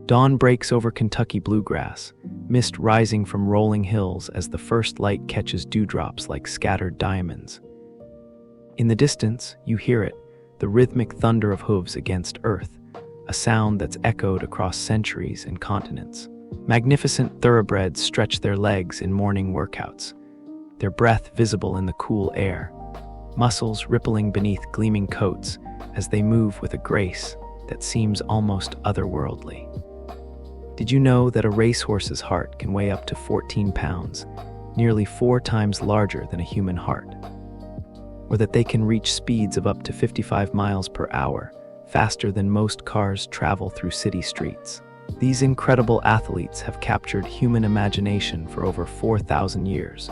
Dawn breaks over Kentucky bluegrass, mist rising from rolling hills as the first light catches dewdrops like scattered diamonds. In the distance, you hear it, the rhythmic thunder of hooves against earth, a sound that's echoed across centuries and continents. Magnificent thoroughbreds stretch their legs in morning workouts, their breath visible in the cool air, muscles rippling beneath gleaming coats as they move with a grace that seems almost otherworldly. Did you know that a racehorse's heart can weigh up to 14 pounds, nearly 4 times larger than a human heart? Or that they can reach speeds of up to 55 miles per hour, faster than most cars travel through city streets? These incredible athletes have captured human imagination for over 4,000 years,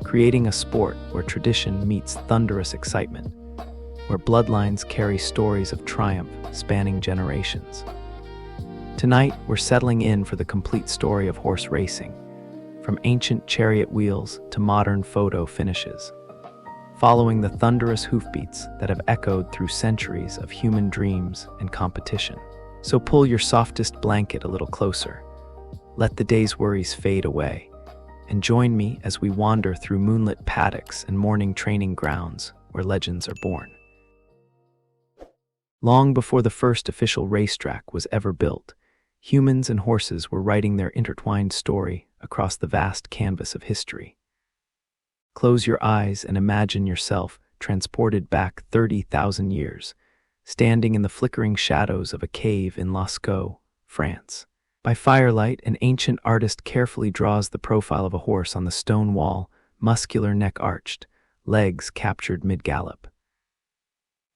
creating a sport where tradition meets thunderous excitement, where bloodlines carry stories of triumph spanning generations. Tonight, we're settling in for the complete story of horse racing, from ancient chariot wheels to modern photo finishes, following the thunderous hoofbeats that have echoed through centuries of human dreams and competition. So pull your softest blanket a little closer, let the day's worries fade away, and join me as we wander through moonlit paddocks and morning training grounds where legends are born. Long before the first official racetrack was ever built, humans and horses were writing their intertwined story across the vast canvas of history. Close your eyes and imagine yourself transported back 30,000 years, standing in the flickering shadows of a cave in Lascaux, France. By firelight, an ancient artist carefully draws the profile of a horse on the stone wall, muscular neck arched, legs captured mid-gallop.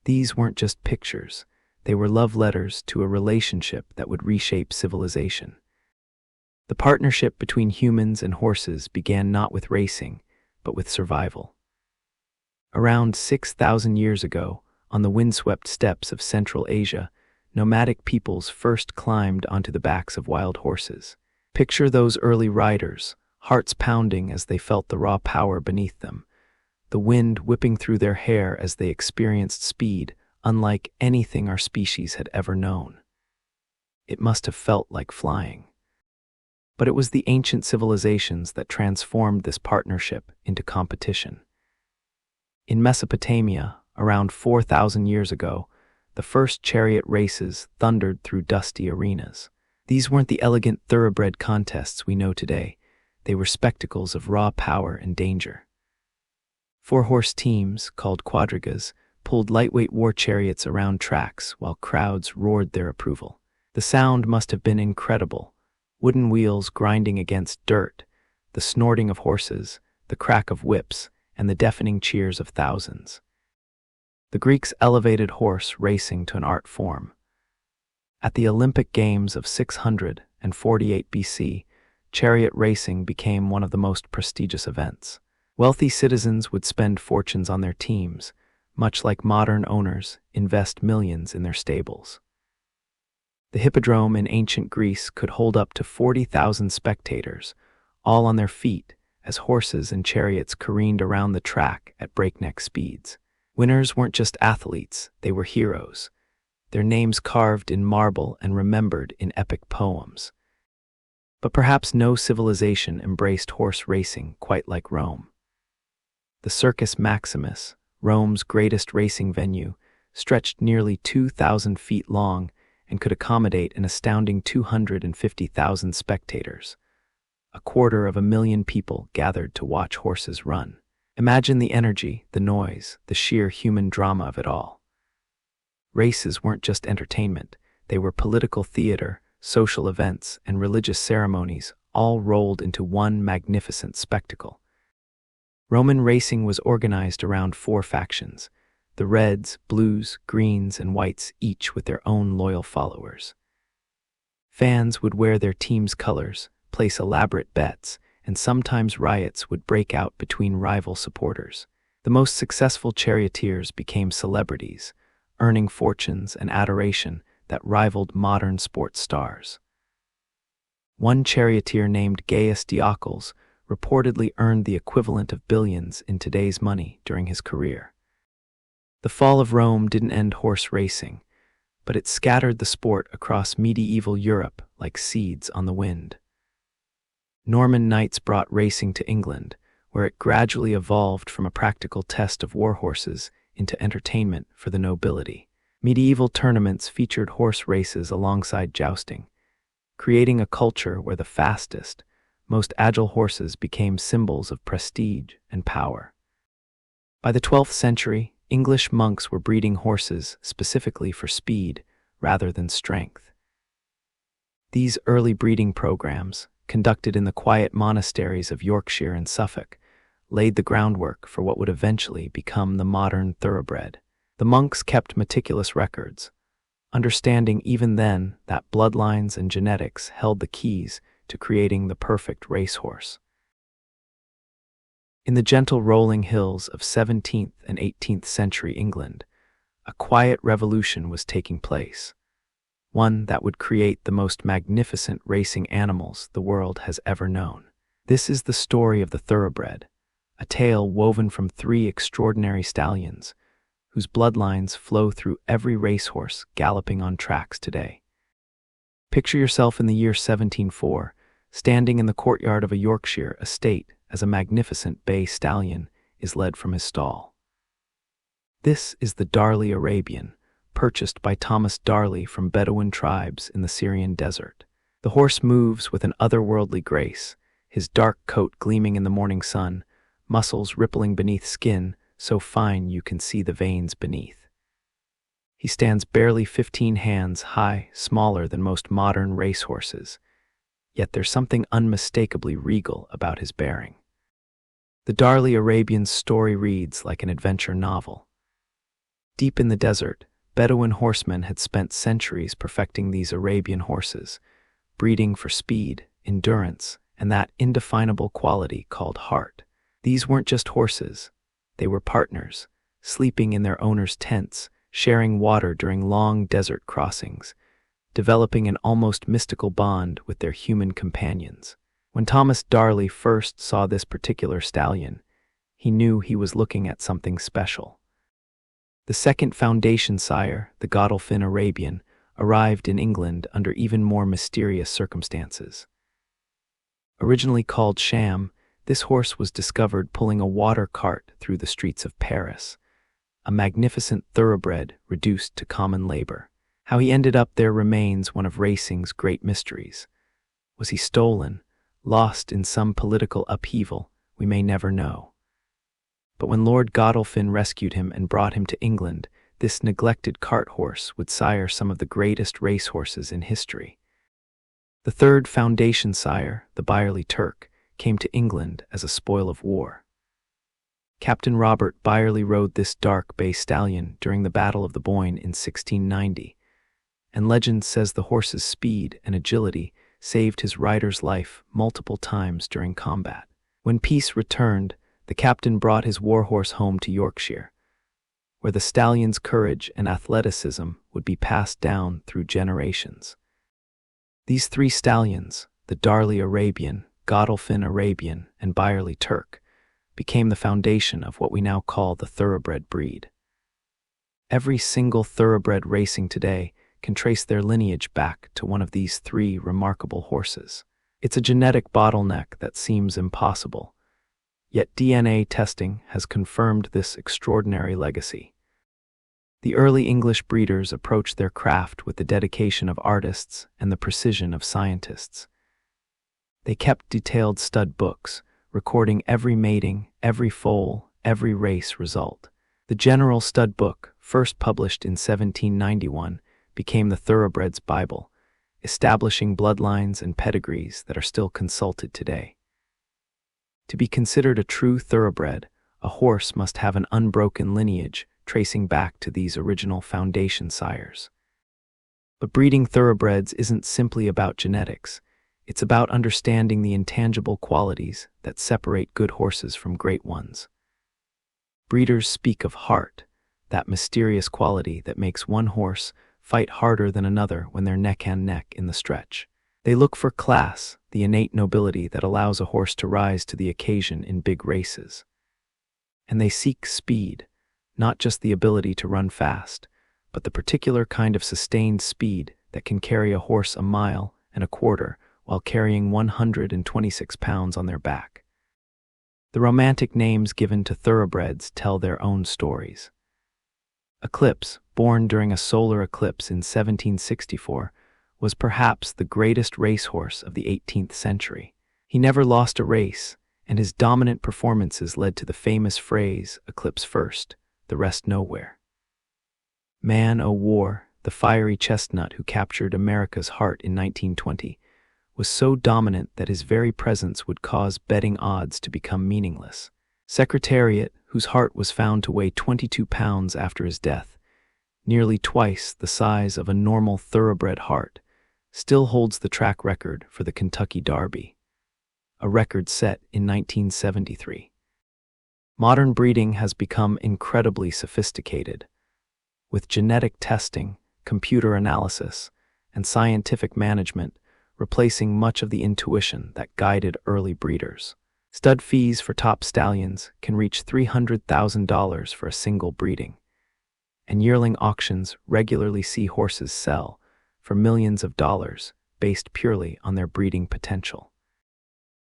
These weren't just pictures. They were love letters to a relationship that would reshape civilization. The partnership between humans and horses began not with racing, but with survival. Around 6,000 years ago, on the windswept steppes of Central Asia, nomadic peoples first climbed onto the backs of wild horses. Picture those early riders, hearts pounding as they felt the raw power beneath them, the wind whipping through their hair as they experienced speed unlike anything our species had ever known. It must have felt like flying. But it was the ancient civilizations that transformed this partnership into competition. In Mesopotamia, around 4,000 years ago, the first chariot races thundered through dusty arenas. These weren't the elegant thoroughbred contests we know today. They were spectacles of raw power and danger. 4-horse teams, called quadrigas, pulled lightweight war chariots around tracks while crowds roared their approval. The sound must have been incredible. Wooden wheels grinding against dirt, the snorting of horses, the crack of whips, and the deafening cheers of thousands. The Greeks elevated horse racing to an art form. At the Olympic Games of 648 BC, chariot racing became one of the most prestigious events. Wealthy citizens would spend fortunes on their teams, much like modern owners invest millions in their stables. The hippodrome in ancient Greece could hold up to 40,000 spectators, all on their feet, as horses and chariots careened around the track at breakneck speeds. Winners weren't just athletes, they were heroes, their names carved in marble and remembered in epic poems. But perhaps no civilization embraced horse racing quite like Rome. The Circus Maximus, Rome's greatest racing venue, stretched nearly 2,000 feet long and could accommodate an astounding 250,000 spectators. 250,000 people gathered to watch horses run. Imagine the energy, the noise, the sheer human drama of it all. Races weren't just entertainment, they were political theater, social events, and religious ceremonies, all rolled into one magnificent spectacle. Roman racing was organized around 4 factions, the Reds, Blues, Greens, and Whites, each with their own loyal followers. Fans would wear their team's colors, place elaborate bets, and sometimes riots would break out between rival supporters. The most successful charioteers became celebrities, earning fortunes and adoration that rivaled modern sports stars. One charioteer named Gaius Diocles reportedly earned the equivalent of billions in today's money during his career. The fall of Rome didn't end horse racing, but it scattered the sport across medieval Europe like seeds on the wind. Norman knights brought racing to England, where it gradually evolved from a practical test of war horses into entertainment for the nobility. Medieval tournaments featured horse races alongside jousting, creating a culture where the fastest, most agile horses became symbols of prestige and power. By the 12th century, English monks were breeding horses specifically for speed rather than strength. These early breeding programs, conducted in the quiet monasteries of Yorkshire and Suffolk, laid the groundwork for what would eventually become the modern thoroughbred. The monks kept meticulous records, understanding even then that bloodlines and genetics held the keys to creating the perfect racehorse. In the gentle rolling hills of 17th and 18th century England, a quiet revolution was taking place, one that would create the most magnificent racing animals the world has ever known. This is the story of the thoroughbred, a tale woven from three extraordinary stallions, whose bloodlines flow through every racehorse galloping on tracks today. Picture yourself in the year 1704, standing in the courtyard of a Yorkshire estate as a magnificent bay stallion is led from his stall. This is the Darley Arabian, purchased by Thomas Darley from Bedouin tribes in the Syrian desert. The horse moves with an otherworldly grace, his dark coat gleaming in the morning sun, muscles rippling beneath skin so fine you can see the veins beneath. He stands barely 15 hands high, smaller than most modern racehorses, yet there's something unmistakably regal about his bearing. The Darley Arabian's story reads like an adventure novel. Deep in the desert, Bedouin horsemen had spent centuries perfecting these Arabian horses, breeding for speed, endurance, and that indefinable quality called heart. These weren't just horses. They were partners, sleeping in their owners' tents, sharing water during long desert crossings, developing an almost mystical bond with their human companions. When Thomas Darley first saw this particular stallion, he knew he was looking at something special. The second foundation sire, the Godolphin Arabian, arrived in England under even more mysterious circumstances. Originally called Sham, this horse was discovered pulling a water cart through the streets of Paris, a magnificent thoroughbred reduced to common labor. How he ended up there remains one of racing's great mysteries. Was he stolen, lost in some political upheaval? We may never know. But when Lord Godolphin rescued him and brought him to England, this neglected cart horse would sire some of the greatest racehorses in history. The third foundation sire, the Byerley Turk, came to England as a spoil of war. Captain Robert Byerley rode this dark bay stallion during the Battle of the Boyne in 1690, and legend says the horse's speed and agility saved his rider's life multiple times during combat. When peace returned, the captain brought his warhorse home to Yorkshire, where the stallion's courage and athleticism would be passed down through generations. These three stallions, the Darley Arabian, Godolphin Arabian, and Byerley Turk, became the foundation of what we now call the thoroughbred breed. Every single thoroughbred racing today can trace their lineage back to one of these three remarkable horses. It's a genetic bottleneck that seems impossible, yet DNA testing has confirmed this extraordinary legacy. The early English breeders approached their craft with the dedication of artists and the precision of scientists. They kept detailed stud books, recording every mating, every foal, every race result. The General Stud Book, first published in 1791, became the thoroughbred's Bible, establishing bloodlines and pedigrees that are still consulted today. To be considered a true thoroughbred, a horse must have an unbroken lineage tracing back to these original foundation sires. But breeding thoroughbreds isn't simply about genetics. It's about understanding the intangible qualities that separate good horses from great ones. Breeders speak of heart, that mysterious quality that makes one horse fight harder than another when they're neck and neck in the stretch. They look for class, the innate nobility that allows a horse to rise to the occasion in big races. And they seek speed, not just the ability to run fast, but the particular kind of sustained speed that can carry a horse a mile and a quarter while carrying 126 pounds on their back. The romantic names given to thoroughbreds tell their own stories. Eclipse, born during a solar eclipse in 1764, was perhaps the greatest racehorse of the 18th century. He never lost a race, and his dominant performances led to the famous phrase, "Eclipse first, the rest nowhere." Man o' War, the fiery chestnut who captured America's heart in 1920, was so dominant that his very presence would cause betting odds to become meaningless. Secretariat, whose heart was found to weigh 22 pounds after his death, nearly twice the size of a normal thoroughbred heart, still holds the track record for the Kentucky Derby, a record set in 1973. Modern breeding has become incredibly sophisticated, with genetic testing, computer analysis, and scientific management replacing much of the intuition that guided early breeders. Stud fees for top stallions can reach $300,000 for a single breeding, and yearling auctions regularly see horses sell for millions of dollars based purely on their breeding potential.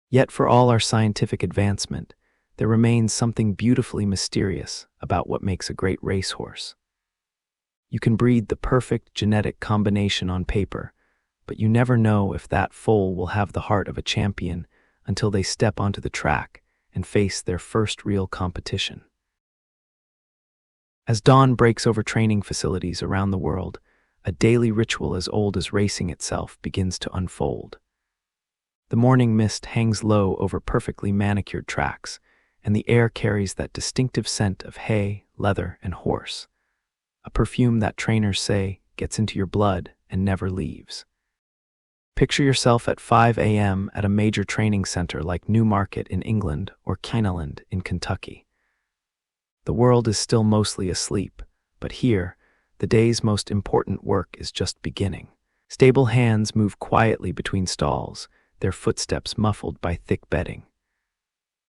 Yet for all our scientific advancement, there remains something beautifully mysterious about what makes a great racehorse. You can breed the perfect genetic combination on paper, but you never know if that foal will have the heart of a champion until they step onto the track and face their first real competition. As dawn breaks over training facilities around the world, a daily ritual as old as racing itself begins to unfold. The morning mist hangs low over perfectly manicured tracks, and the air carries that distinctive scent of hay, leather, and horse, a perfume that trainers say gets into your blood and never leaves. Picture yourself at 5 a.m. at a major training center like Newmarket in England or Kineland in Kentucky. The world is still mostly asleep, but here, the day's most important work is just beginning. Stable hands move quietly between stalls, their footsteps muffled by thick bedding.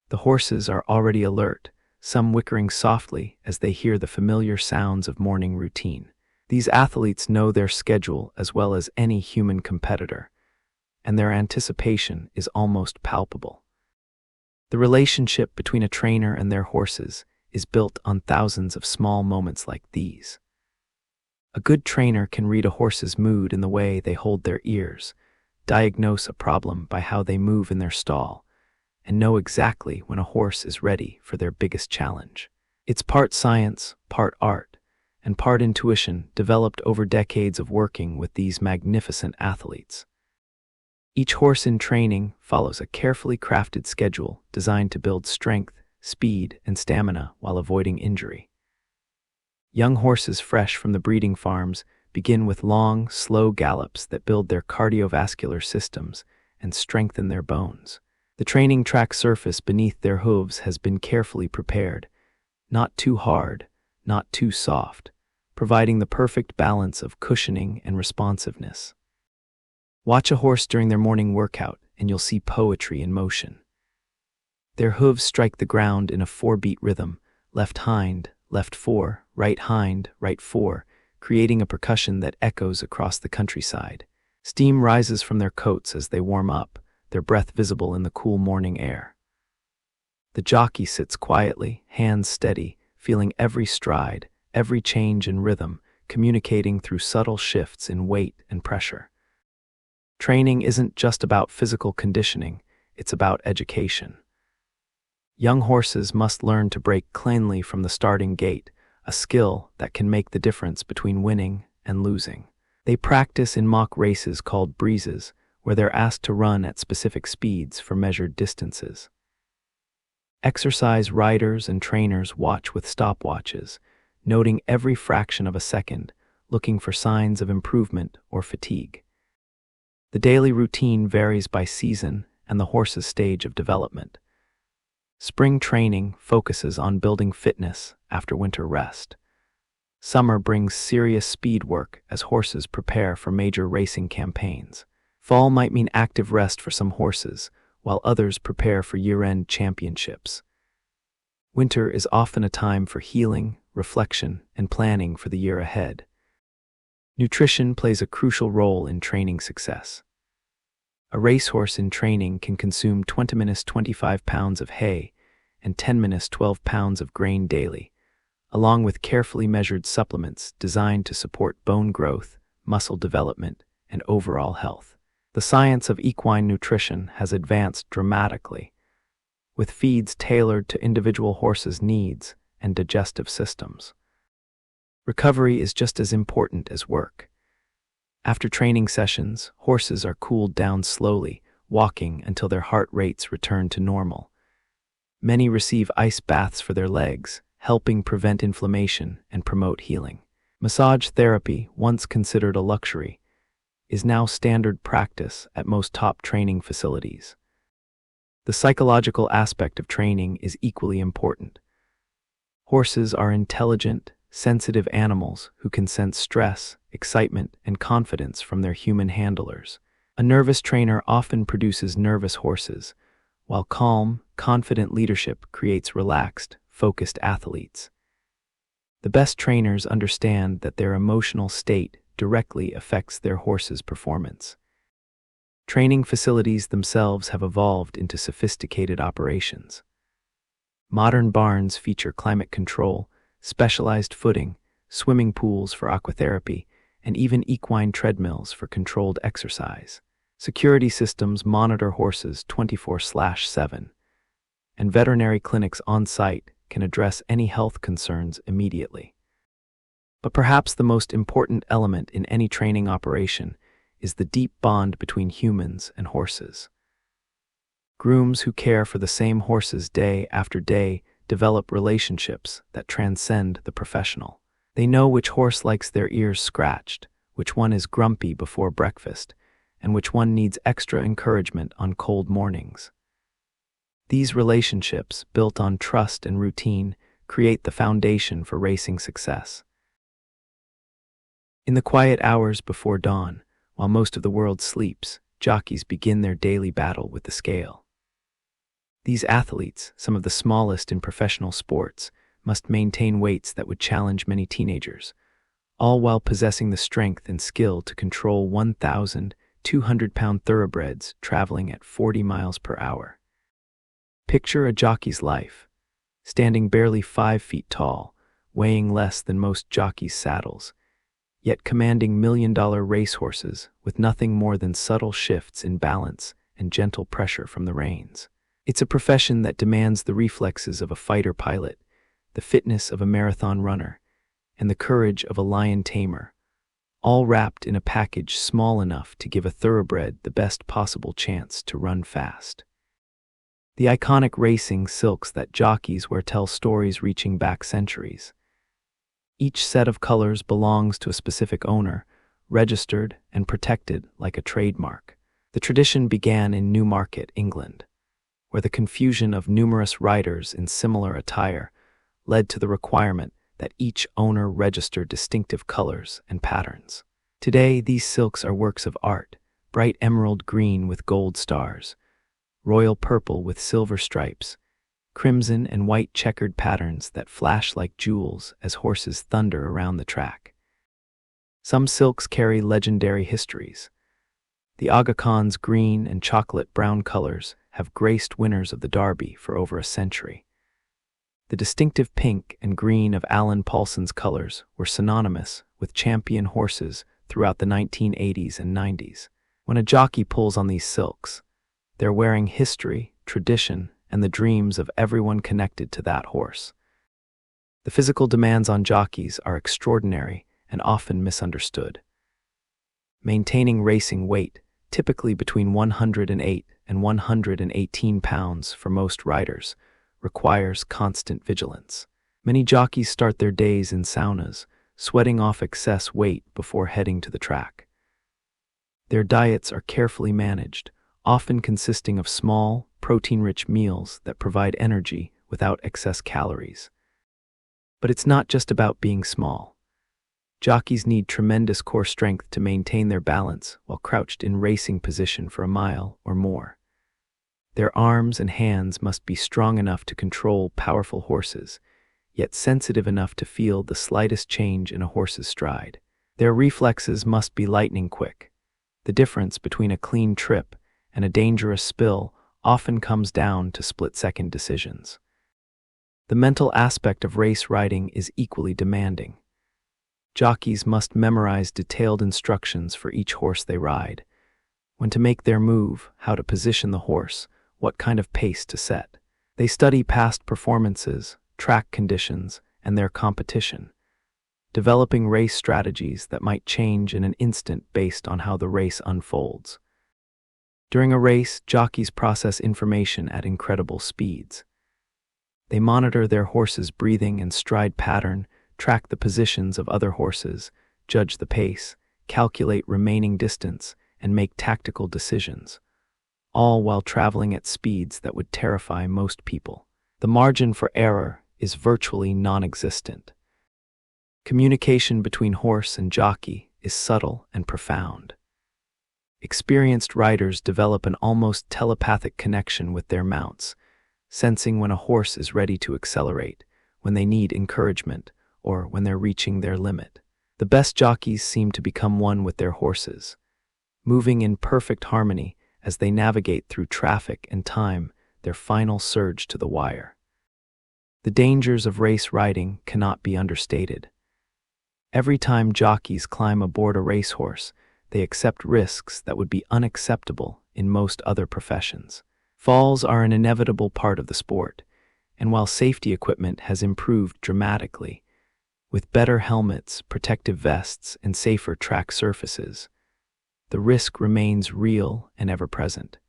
The horses are already alert, some whickering softly as they hear the familiar sounds of morning routine. These athletes know their schedule as well as any human competitor, and their anticipation is almost palpable. The relationship between a trainer and their horses is built on thousands of small moments like these. A good trainer can read a horse's mood in the way they hold their ears, diagnose a problem by how they move in their stall, and know exactly when a horse is ready for their biggest challenge. It's part science, part art, and part intuition developed over decades of working with these magnificent athletes. Each horse in training follows a carefully crafted schedule designed to build strength, speed, and stamina while avoiding injury. Young horses fresh from the breeding farms begin with long, slow gallops that build their cardiovascular systems and strengthen their bones. The training track surface beneath their hooves has been carefully prepared, not too hard, not too soft, providing the perfect balance of cushioning and responsiveness. Watch a horse during their morning workout and you'll see poetry in motion. Their hooves strike the ground in a 4-beat rhythm, left hind, left 4, right hind, right 4, creating a percussion that echoes across the countryside. Steam rises from their coats as they warm up, their breath visible in the cool morning air. The jockey sits quietly, hands steady, feeling every stride, every change in rhythm, communicating through subtle shifts in weight and pressure. Training isn't just about physical conditioning, it's about education. Young horses must learn to break cleanly from the starting gate, a skill that can make the difference between winning and losing. They practice in mock races called breezes, where they're asked to run at specific speeds for measured distances. Exercise riders and trainers watch with stopwatches, noting every fraction of a second, looking for signs of improvement or fatigue. The daily routine varies by season and the horse's stage of development. Spring training focuses on building fitness after winter rest. Summer brings serious speed work as horses prepare for major racing campaigns. Fall might mean active rest for some horses, while others prepare for year-end championships. Winter is often a time for healing, reflection, and planning for the year ahead. Nutrition plays a crucial role in training success. A racehorse in training can consume 20-25 pounds of hay and 10-12 pounds of grain daily, along with carefully measured supplements designed to support bone growth, muscle development, and overall health. The science of equine nutrition has advanced dramatically, with feeds tailored to individual horses' needs and digestive systems. Recovery is just as important as work. After training sessions, horses are cooled down slowly, walking until their heart rates return to normal. Many receive ice baths for their legs, helping prevent inflammation and promote healing. Massage therapy, once considered a luxury, is now standard practice at most top training facilities. The psychological aspect of training is equally important. Horses are intelligent, sensitive animals who can sense stress, excitement, and confidence from their human handlers. A nervous trainer often produces nervous horses, while calm, confident leadership creates relaxed, focused athletes. The best trainers understand that their emotional state directly affects their horse's performance. Training facilities themselves have evolved into sophisticated operations. Modern barns feature climate control, specialized footing, swimming pools for aquatherapy, and even equine treadmills for controlled exercise. Security systems monitor horses 24/7, and veterinary clinics on site can address any health concerns immediately. But perhaps the most important element in any training operation is the deep bond between humans and horses. Grooms who care for the same horses day after day develop relationships that transcend the professional. They know which horse likes their ears scratched, which one is grumpy before breakfast, and which one needs extra encouragement on cold mornings. These relationships, built on trust and routine, create the foundation for racing success. In the quiet hours before dawn, while most of the world sleeps, jockeys begin their daily battle with the scale. These athletes, some of the smallest in professional sports, must maintain weights that would challenge many teenagers, all while possessing the strength and skill to control 1,200-pound thoroughbreds traveling at 40 miles per hour. Picture a jockey's life, standing barely 5 feet tall, weighing less than most jockeys' saddles, yet commanding million-dollar racehorses with nothing more than subtle shifts in balance and gentle pressure from the reins. It's a profession that demands the reflexes of a fighter pilot, the fitness of a marathon runner, and the courage of a lion tamer, all wrapped in a package small enough to give a thoroughbred the best possible chance to run fast. The iconic racing silks that jockeys wear tell stories reaching back centuries. Each set of colors belongs to a specific owner, registered and protected like a trademark. The tradition began in Newmarket, England, where the confusion of numerous riders in similar attire led to the requirement that each owner register distinctive colors and patterns. Today, these silks are works of art, bright emerald green with gold stars, royal purple with silver stripes, crimson and white checkered patterns that flash like jewels as horses thunder around the track. Some silks carry legendary histories. The Aga Khan's green and chocolate brown colors have graced winners of the Derby for over a century. The distinctive pink and green of Alan Paulson's colors were synonymous with champion horses throughout the 1980s and 90s. When a jockey pulls on these silks, they're wearing history, tradition, and the dreams of everyone connected to that horse. The physical demands on jockeys are extraordinary and often misunderstood. Maintaining racing weight, typically between 108 and 118 pounds for most riders, requires constant vigilance. Many jockeys start their days in saunas, sweating off excess weight before heading to the track. Their diets are carefully managed, often consisting of small, protein-rich meals that provide energy without excess calories. But it's not just about being small. Jockeys need tremendous core strength to maintain their balance while crouched in racing position for a mile or more. Their arms and hands must be strong enough to control powerful horses, yet sensitive enough to feel the slightest change in a horse's stride. Their reflexes must be lightning quick. The difference between a clean trip and a dangerous spill often comes down to split-second decisions. The mental aspect of race riding is equally demanding. Jockeys must memorize detailed instructions for each horse they ride: when to make their move, how to position the horse, what kind of pace to set. They study past performances, track conditions, and their competition, developing race strategies that might change in an instant based on how the race unfolds. During a race, jockeys process information at incredible speeds. They monitor their horse's breathing and stride pattern, track the positions of other horses, judge the pace, calculate remaining distance, and make tactical decisions, all while traveling at speeds that would terrify most people. The margin for error is virtually non-existent. Communication between horse and jockey is subtle and profound. Experienced riders develop an almost telepathic connection with their mounts, sensing when a horse is ready to accelerate, when they need encouragement, or when they're reaching their limit. The best jockeys seem to become one with their horses, moving in perfect harmony as they navigate through traffic and time their final surge to the wire. The dangers of race riding cannot be understated. Every time jockeys climb aboard a racehorse, they accept risks that would be unacceptable in most other professions. Falls are an inevitable part of the sport, and while safety equipment has improved dramatically, with better helmets, protective vests, and safer track surfaces, the risk remains real and ever-present.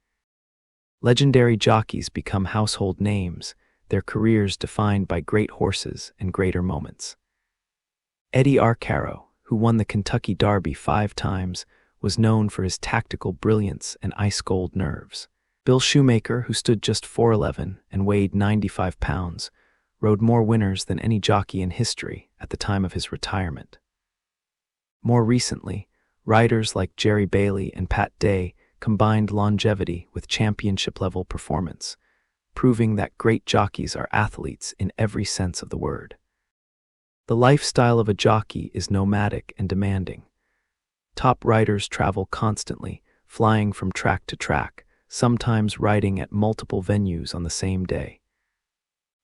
Legendary jockeys become household names, their careers defined by great horses and greater moments. Eddie Arcaro, who won the Kentucky Derby 5 times, was known for his tactical brilliance and ice-cold nerves. Bill Shoemaker, who stood just 4'11" and weighed 95 pounds, rode more winners than any jockey in history at the time of his retirement. More recently, riders like Jerry Bailey and Pat Day combined longevity with championship-level performance, proving that great jockeys are athletes in every sense of the word. The lifestyle of a jockey is nomadic and demanding. Top riders travel constantly, flying from track to track, sometimes riding at multiple venues on the same day.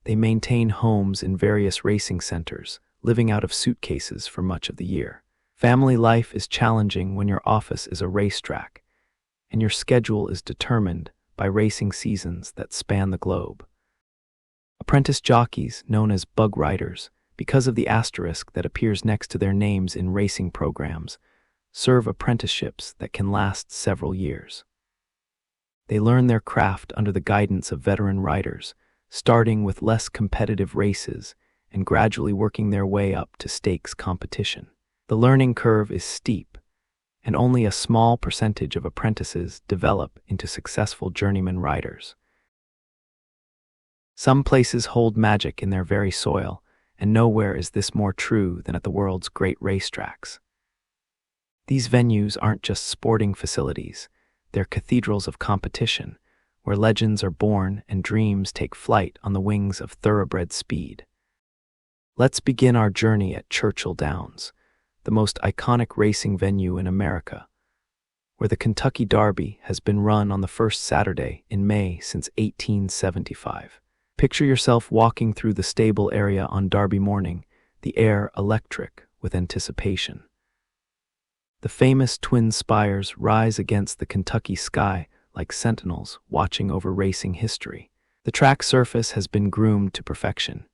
They maintain homes in various racing centers, living out of suitcases for much of the year. Family life is challenging when your office is a racetrack, and your schedule is determined by racing seasons that span the globe. Apprentice jockeys, known as bug riders, because of the asterisk that appears next to their names in racing programs, serve apprenticeships that can last several years. They learn their craft under the guidance of veteran riders, starting with less competitive races and gradually working their way up to stakes competition. The learning curve is steep, and only a small percentage of apprentices develop into successful journeyman riders. Some places hold magic in their very soil, and nowhere is this more true than at the world's great racetracks. These venues aren't just sporting facilities, they're cathedrals of competition, where legends are born and dreams take flight on the wings of thoroughbred speed. Let's begin our journey at Churchill Downs, the most iconic racing venue in America, where the Kentucky Derby has been run on the first Saturday in May since 1875. Picture yourself walking through the stable area on Derby morning, the air electric with anticipation. The famous twin spires rise against the Kentucky sky like sentinels watching over racing history. The track surface has been groomed to perfection,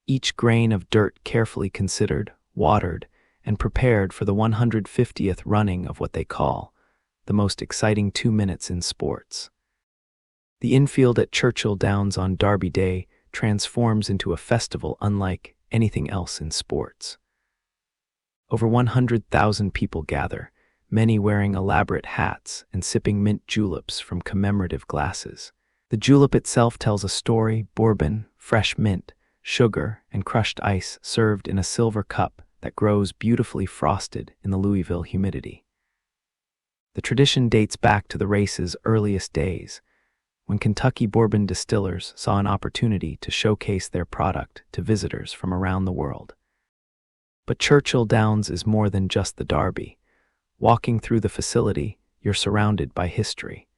each grain of dirt carefully considered, watered, and prepared for the 150th running of what they call the most exciting 2 minutes in sports. The infield at Churchill Downs on Derby Day transforms into a festival unlike anything else in sports. Over 100,000 people gather, many wearing elaborate hats and sipping mint juleps from commemorative glasses. The julep itself tells a story: bourbon, fresh mint, sugar, and crushed ice served in a silver cup that grows beautifully frosted in the Louisville humidity. The tradition dates back to the race's earliest days, when Kentucky bourbon distillers saw an opportunity to showcase their product to visitors from around the world. But Churchill Downs is more than just the Derby. Walking through the facility, you're surrounded by history.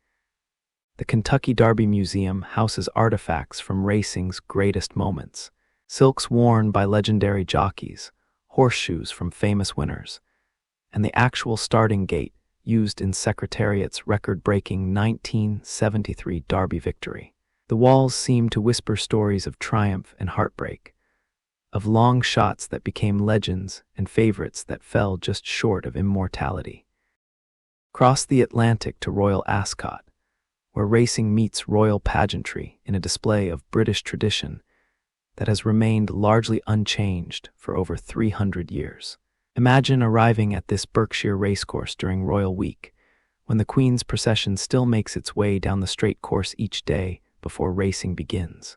The Kentucky Derby Museum houses artifacts from racing's greatest moments. Silks worn by legendary jockeys, horseshoes from famous winners, and the actual starting gate used in Secretariat's record-breaking 1973 Derby victory. The walls seem to whisper stories of triumph and heartbreak, of long shots that became legends and favorites that fell just short of immortality. Cross the Atlantic to Royal Ascot, where racing meets royal pageantry in a display of British tradition that has remained largely unchanged for over 300 years. Imagine arriving at this Berkshire racecourse during Royal Week, when the Queen's procession still makes its way down the straight course each day before racing begins.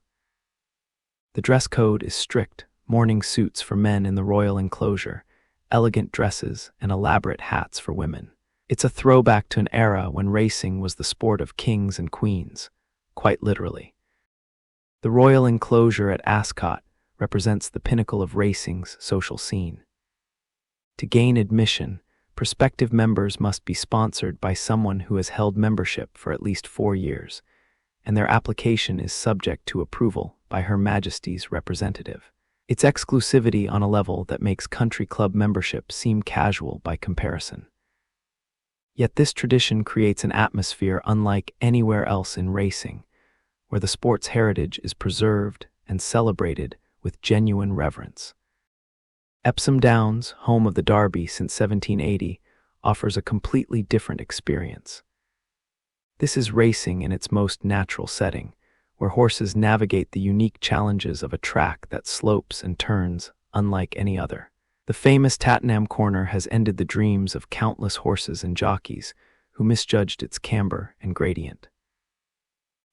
The dress code is strict: morning suits for men in the royal enclosure, elegant dresses, and elaborate hats for women. It's a throwback to an era when racing was the sport of kings and queens, quite literally. The royal enclosure at Ascot represents the pinnacle of racing's social scene. To gain admission, prospective members must be sponsored by someone who has held membership for at least 4 years, and their application is subject to approval by Her Majesty's representative. It's exclusivity on a level that makes country club membership seem casual by comparison. Yet this tradition creates an atmosphere unlike anywhere else in racing, where the sport's heritage is preserved and celebrated with genuine reverence. Epsom Downs, home of the Derby since 1780, offers a completely different experience. This is racing in its most natural setting, where horses navigate the unique challenges of a track that slopes and turns unlike any other. The famous Tattenham Corner has ended the dreams of countless horses and jockeys who misjudged its camber and gradient.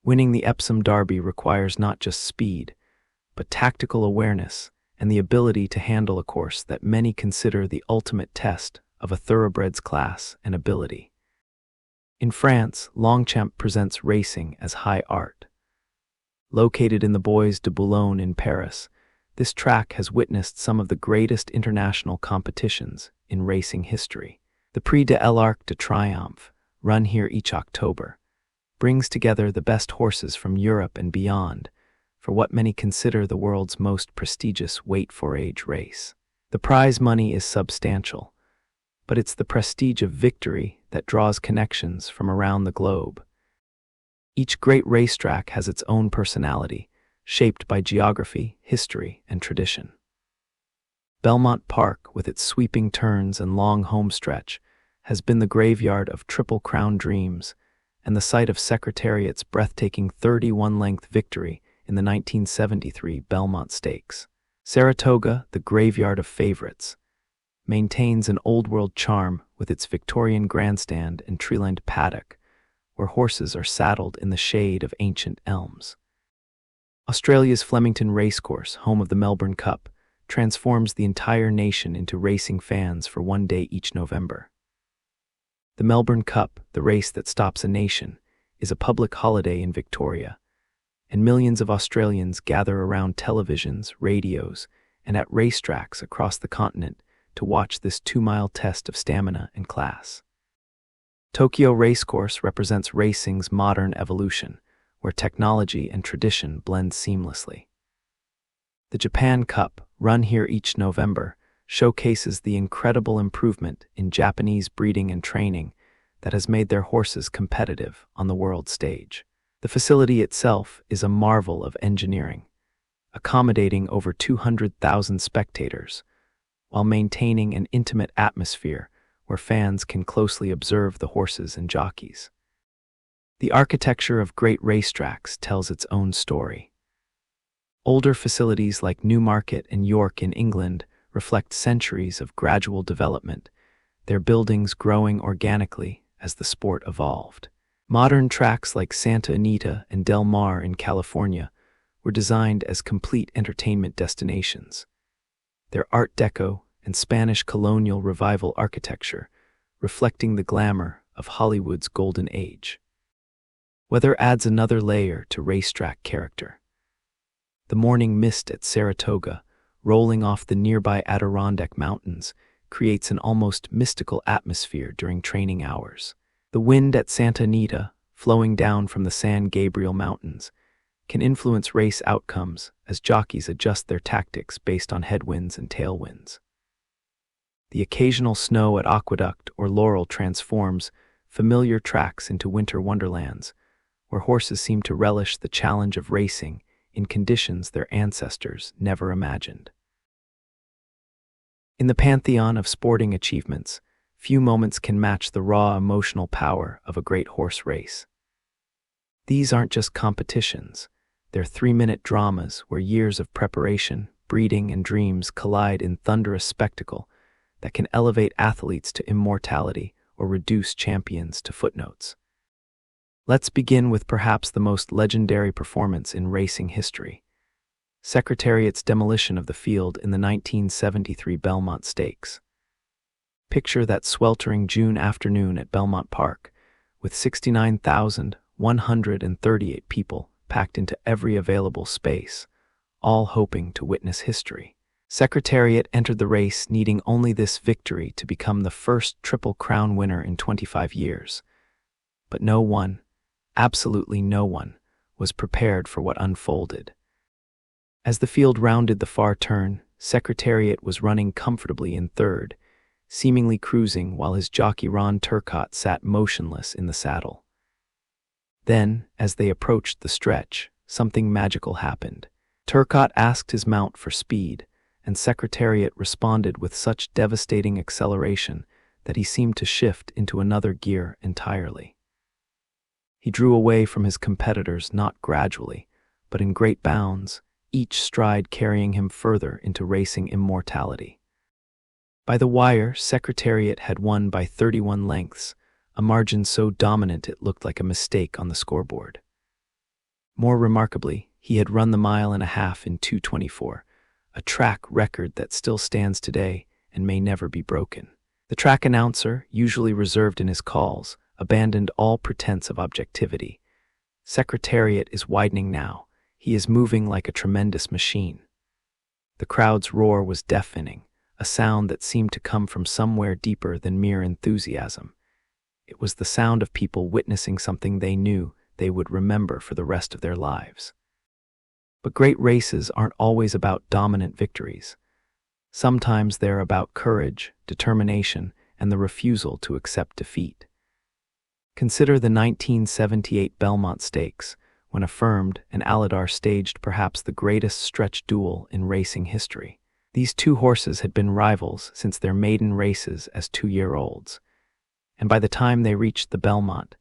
Winning the Epsom Derby requires not just speed, but tactical awareness and the ability to handle a course that many consider the ultimate test of a thoroughbred's class and ability. In France, Longchamp presents racing as high art. Located in the Bois de Boulogne in Paris, this track has witnessed some of the greatest international competitions in racing history. The Prix de l'Arc de Triomphe, run here each October, brings together the best horses from Europe and beyond for what many consider the world's most prestigious weight-for-age race. The prize money is substantial, but it's the prestige of victory that draws connections from around the globe. Each great racetrack has its own personality, shaped by geography, history, and tradition. Belmont Park, with its sweeping turns and long homestretch, has been the graveyard of Triple Crown dreams and the site of Secretariat's breathtaking 31-length victory in the 1973 Belmont Stakes. Saratoga, the graveyard of favorites, maintains an old-world charm with its Victorian grandstand and tree-lined paddock, where horses are saddled in the shade of ancient elms. Australia's Flemington Racecourse, home of the Melbourne Cup, transforms the entire nation into racing fans for one day each November. The Melbourne Cup, the race that stops a nation, is a public holiday in Victoria, and millions of Australians gather around televisions, radios, and at racetracks across the continent to watch this 2-mile test of stamina and class. Tokyo Racecourse represents racing's modern evolution, where technology and tradition blend seamlessly. The Japan Cup, run here each November, showcases the incredible improvement in Japanese breeding and training that has made their horses competitive on the world stage. The facility itself is a marvel of engineering, accommodating over 200,000 spectators, while maintaining an intimate atmosphere where fans can closely observe the horses and jockeys. The architecture of great racetracks tells its own story. Older facilities like Newmarket and York in England reflect centuries of gradual development, their buildings growing organically as the sport evolved. Modern tracks like Santa Anita and Del Mar in California were designed as complete entertainment destinations. Their Art Deco and Spanish colonial revival architecture reflecting the glamour of Hollywood's golden age. Weather adds another layer to racetrack character. The morning mist at Saratoga, rolling off the nearby Adirondack Mountains, creates an almost mystical atmosphere during training hours. The wind at Santa Anita, flowing down from the San Gabriel Mountains, can influence race outcomes as jockeys adjust their tactics based on headwinds and tailwinds. The occasional snow at Aqueduct or Laurel transforms familiar tracks into winter wonderlands, where horses seem to relish the challenge of racing in conditions their ancestors never imagined. In the pantheon of sporting achievements, few moments can match the raw emotional power of a great horse race. These aren't just competitions. They're 3-minute dramas where years of preparation, breeding, and dreams collide in thunderous spectacle that can elevate athletes to immortality or reduce champions to footnotes. Let's begin with perhaps the most legendary performance in racing history: Secretariat's demolition of the field in the 1973 Belmont Stakes. Picture that sweltering June afternoon at Belmont Park, with 69,138 people packed into every available space, all hoping to witness history. Secretariat entered the race needing only this victory to become the first Triple Crown winner in 25 years. But no one, absolutely no one, was prepared for what unfolded. As the field rounded the far turn, Secretariat was running comfortably in third, seemingly cruising while his jockey Ron Turcotte sat motionless in the saddle. Then, as they approached the stretch, something magical happened. Turcotte asked his mount for speed, and Secretariat responded with such devastating acceleration that he seemed to shift into another gear entirely. He drew away from his competitors not gradually, but in great bounds, each stride carrying him further into racing immortality. By the wire, Secretariat had won by 31 lengths, a margin so dominant it looked like a mistake on the scoreboard. More remarkably, he had run the 1.5 miles in 2:24, a track record that still stands today and may never be broken. The track announcer, usually reserved in his calls, abandoned all pretense of objectivity. Secretariat is widening now. He is moving like a tremendous machine. The crowd's roar was deafening, a sound that seemed to come from somewhere deeper than mere enthusiasm. It was the sound of people witnessing something they knew they would remember for the rest of their lives. But great races aren't always about dominant victories. Sometimes they're about courage, determination, and the refusal to accept defeat. Consider the 1978 Belmont Stakes, when Affirmed and Aladar staged perhaps the greatest stretch duel in racing history. These two horses had been rivals since their maiden races as 2-year-olds, and by the time they reached the Belmont,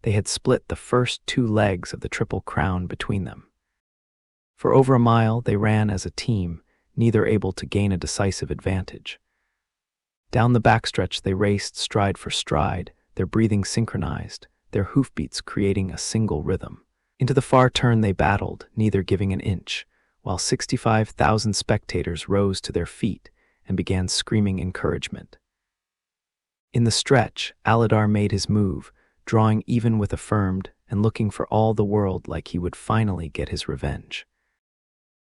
they had split the first 2 legs of the Triple Crown between them. For over a mile they ran as a team, neither able to gain a decisive advantage. Down the backstretch they raced stride for stride, their breathing synchronized, their hoofbeats creating a single rhythm. Into the far turn they battled, neither giving an inch, while 65,000 spectators rose to their feet and began screaming encouragement. In the stretch, Aladar made his move, drawing even with Affirmed and looking for all the world like he would finally get his revenge.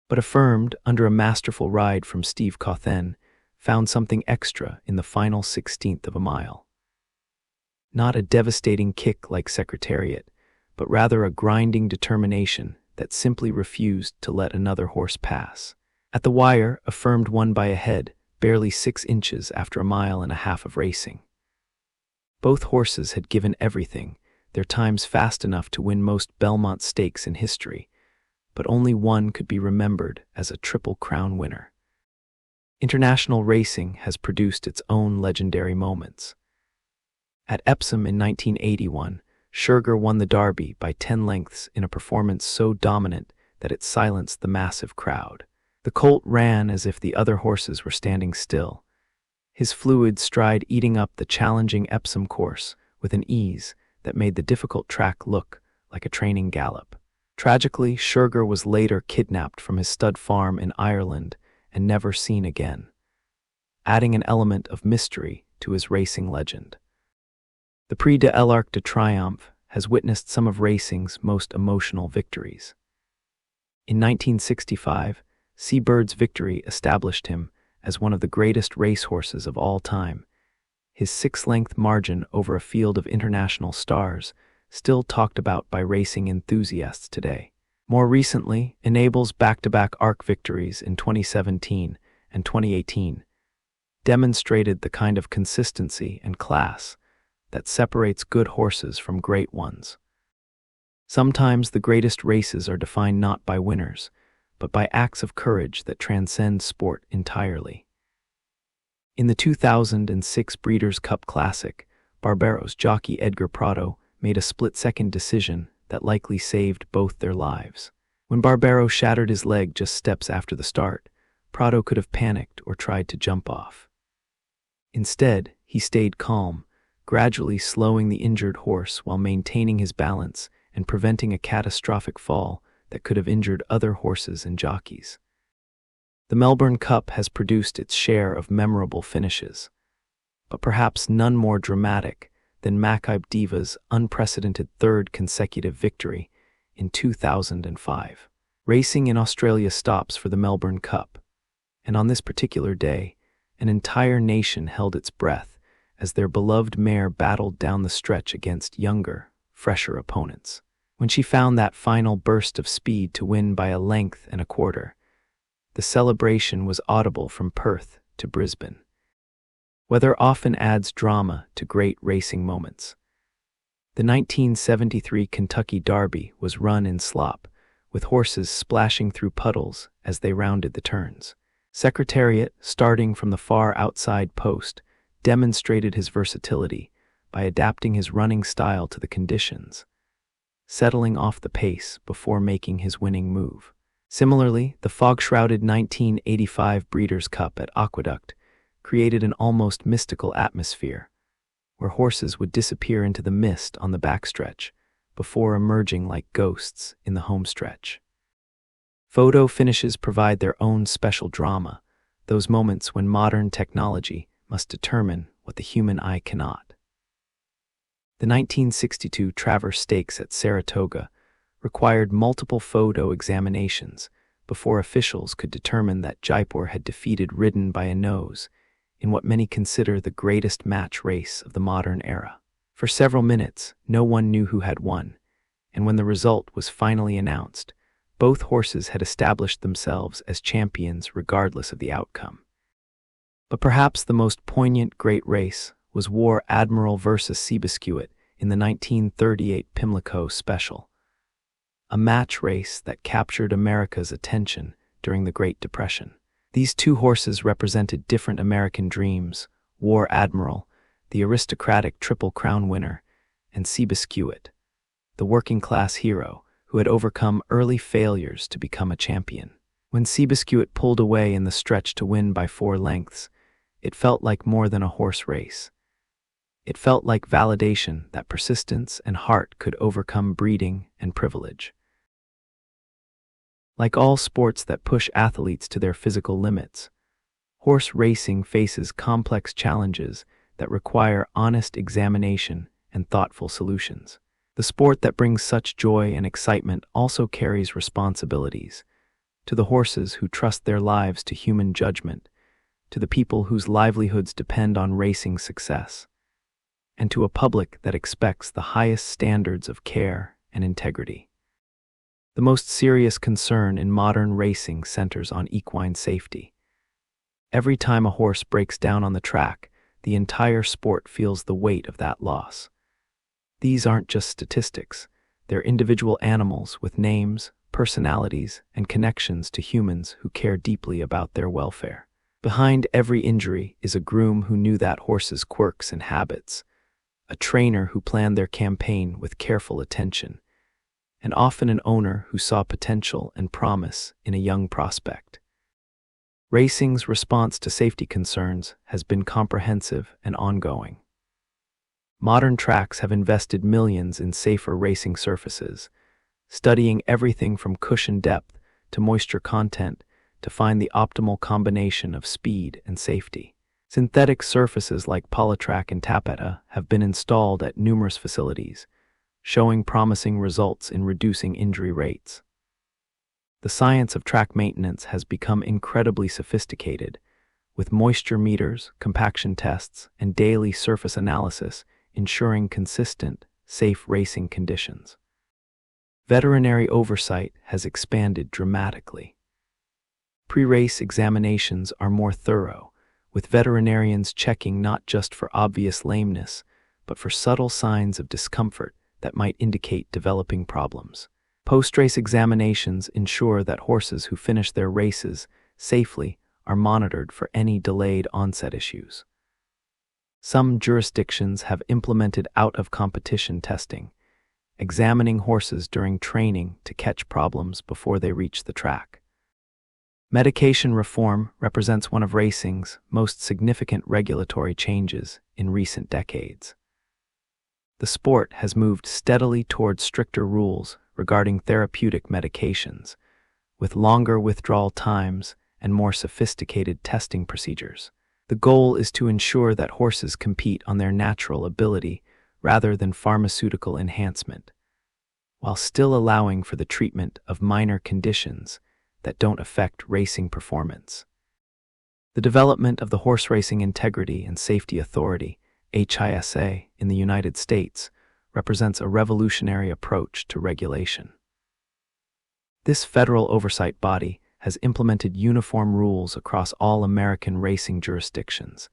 But Affirmed, under a masterful ride from Steve Cauthen, found something extra in the final 16th of a mile. Not a devastating kick like Secretariat, but rather a grinding determination that simply refused to let another horse pass. At the wire, Affirmed won by a head, barely 6 inches after 1.5 miles of racing. Both horses had given everything, their times fast enough to win most Belmont Stakes in history, but only one could be remembered as a Triple Crown winner. International racing has produced its own legendary moments. At Epsom in 1981, Scherger won the Derby by 10 lengths in a performance so dominant that it silenced the massive crowd. The colt ran as if the other horses were standing still, his fluid stride eating up the challenging Epsom course with an ease that made the difficult track look like a training gallop. Tragically, Scherger was later kidnapped from his stud farm in Ireland and never seen again, adding an element of mystery to his racing legend. The Prix de l'Arc de Triomphe has witnessed some of racing's most emotional victories. In 1965, Seabird's victory established him as one of the greatest racehorses of all time. His 6-length margin over a field of international stars, still talked about by racing enthusiasts today. More recently, Enable's back-to-back ARC victories in 2017 and 2018 demonstrated the kind of consistency and class that separates good horses from great ones. Sometimes the greatest races are defined not by winners, but by acts of courage that transcend sport entirely. In the 2006 Breeders' Cup Classic, Barbaro's jockey Edgar Prado made a split-second decision that likely saved both their lives. When Barbaro shattered his leg just steps after the start, Prado could have panicked or tried to jump off. Instead, he stayed calm, gradually slowing the injured horse while maintaining his balance and preventing a catastrophic fall that could have injured other horses and jockeys. The Melbourne Cup has produced its share of memorable finishes, but perhaps none more dramatic than Makybe Diva's unprecedented third consecutive victory in 2005. Racing in Australia stops for the Melbourne Cup, and on this particular day, an entire nation held its breath as their beloved mare battled down the stretch against younger, fresher opponents. When she found that final burst of speed to win by 1.25 lengths, the celebration was audible from Perth to Brisbane. Weather often adds drama to great racing moments. The 1973 Kentucky Derby was run in slop, with horses splashing through puddles as they rounded the turns. Secretariat, starting from the far outside post, demonstrated his versatility by adapting his running style to the conditions, settling off the pace before making his winning move. Similarly, the fog-shrouded 1985 Breeders' Cup at Aqueduct created an almost mystical atmosphere, where horses would disappear into the mist on the backstretch before emerging like ghosts in the homestretch. Photo finishes provide their own special drama, those moments when modern technology must determine what the human eye cannot. The 1962 Travers Stakes at Saratoga required multiple photo examinations before officials could determine that Jaipur had defeated Ridden by a Nose in what many consider the greatest match race of the modern era. For several minutes, no one knew who had won, and when the result was finally announced, both horses had established themselves as champions regardless of the outcome. But perhaps the most poignant great race was War Admiral versus Seabiscuit in the 1938 Pimlico Special, a match race that captured America's attention during the Great Depression. These two horses represented different American dreams: War Admiral, the aristocratic Triple Crown winner, and Seabiscuit, the working-class hero who had overcome early failures to become a champion. When Seabiscuit pulled away in the stretch to win by 4 lengths, it felt like more than a horse race. It felt like validation that persistence and heart could overcome breeding and privilege. Like all sports that push athletes to their physical limits, horse racing faces complex challenges that require honest examination and thoughtful solutions. The sport that brings such joy and excitement also carries responsibilities to the horses who trust their lives to human judgment, to the people whose livelihoods depend on racing success, and to a public that expects the highest standards of care and integrity. The most serious concern in modern racing centers on equine safety. Every time a horse breaks down on the track, the entire sport feels the weight of that loss. These aren't just statistics, they're individual animals with names, personalities, and connections to humans who care deeply about their welfare. Behind every injury is a groom who knew that horse's quirks and habits, a trainer who planned their campaign with careful attention, and often an owner who saw potential and promise in a young prospect. Racing's response to safety concerns has been comprehensive and ongoing. Modern tracks have invested millions in safer racing surfaces, studying everything from cushion depth to moisture content to find the optimal combination of speed and safety. Synthetic surfaces like Polytrack and Tapeta have been installed at numerous facilities, showing promising results in reducing injury rates. The science of track maintenance has become incredibly sophisticated, with moisture meters, compaction tests, and daily surface analysis ensuring consistent, safe racing conditions. Veterinary oversight has expanded dramatically. Pre-race examinations are more thorough, with veterinarians checking not just for obvious lameness, but for subtle signs of discomfort that might indicate developing problems. Post-race examinations ensure that horses who finish their races safely are monitored for any delayed onset issues. Some jurisdictions have implemented out-of-competition testing, examining horses during training to catch problems before they reach the track. Medication reform represents one of racing's most significant regulatory changes in recent decades. The sport has moved steadily towards stricter rules regarding therapeutic medications, with longer withdrawal times and more sophisticated testing procedures. The goal is to ensure that horses compete on their natural ability rather than pharmaceutical enhancement, while still allowing for the treatment of minor conditions that don't affect racing performance. The development of the Horse Racing Integrity and Safety Authority, HISA, in the United States represents a revolutionary approach to regulation. This federal oversight body has implemented uniform rules across all American racing jurisdictions,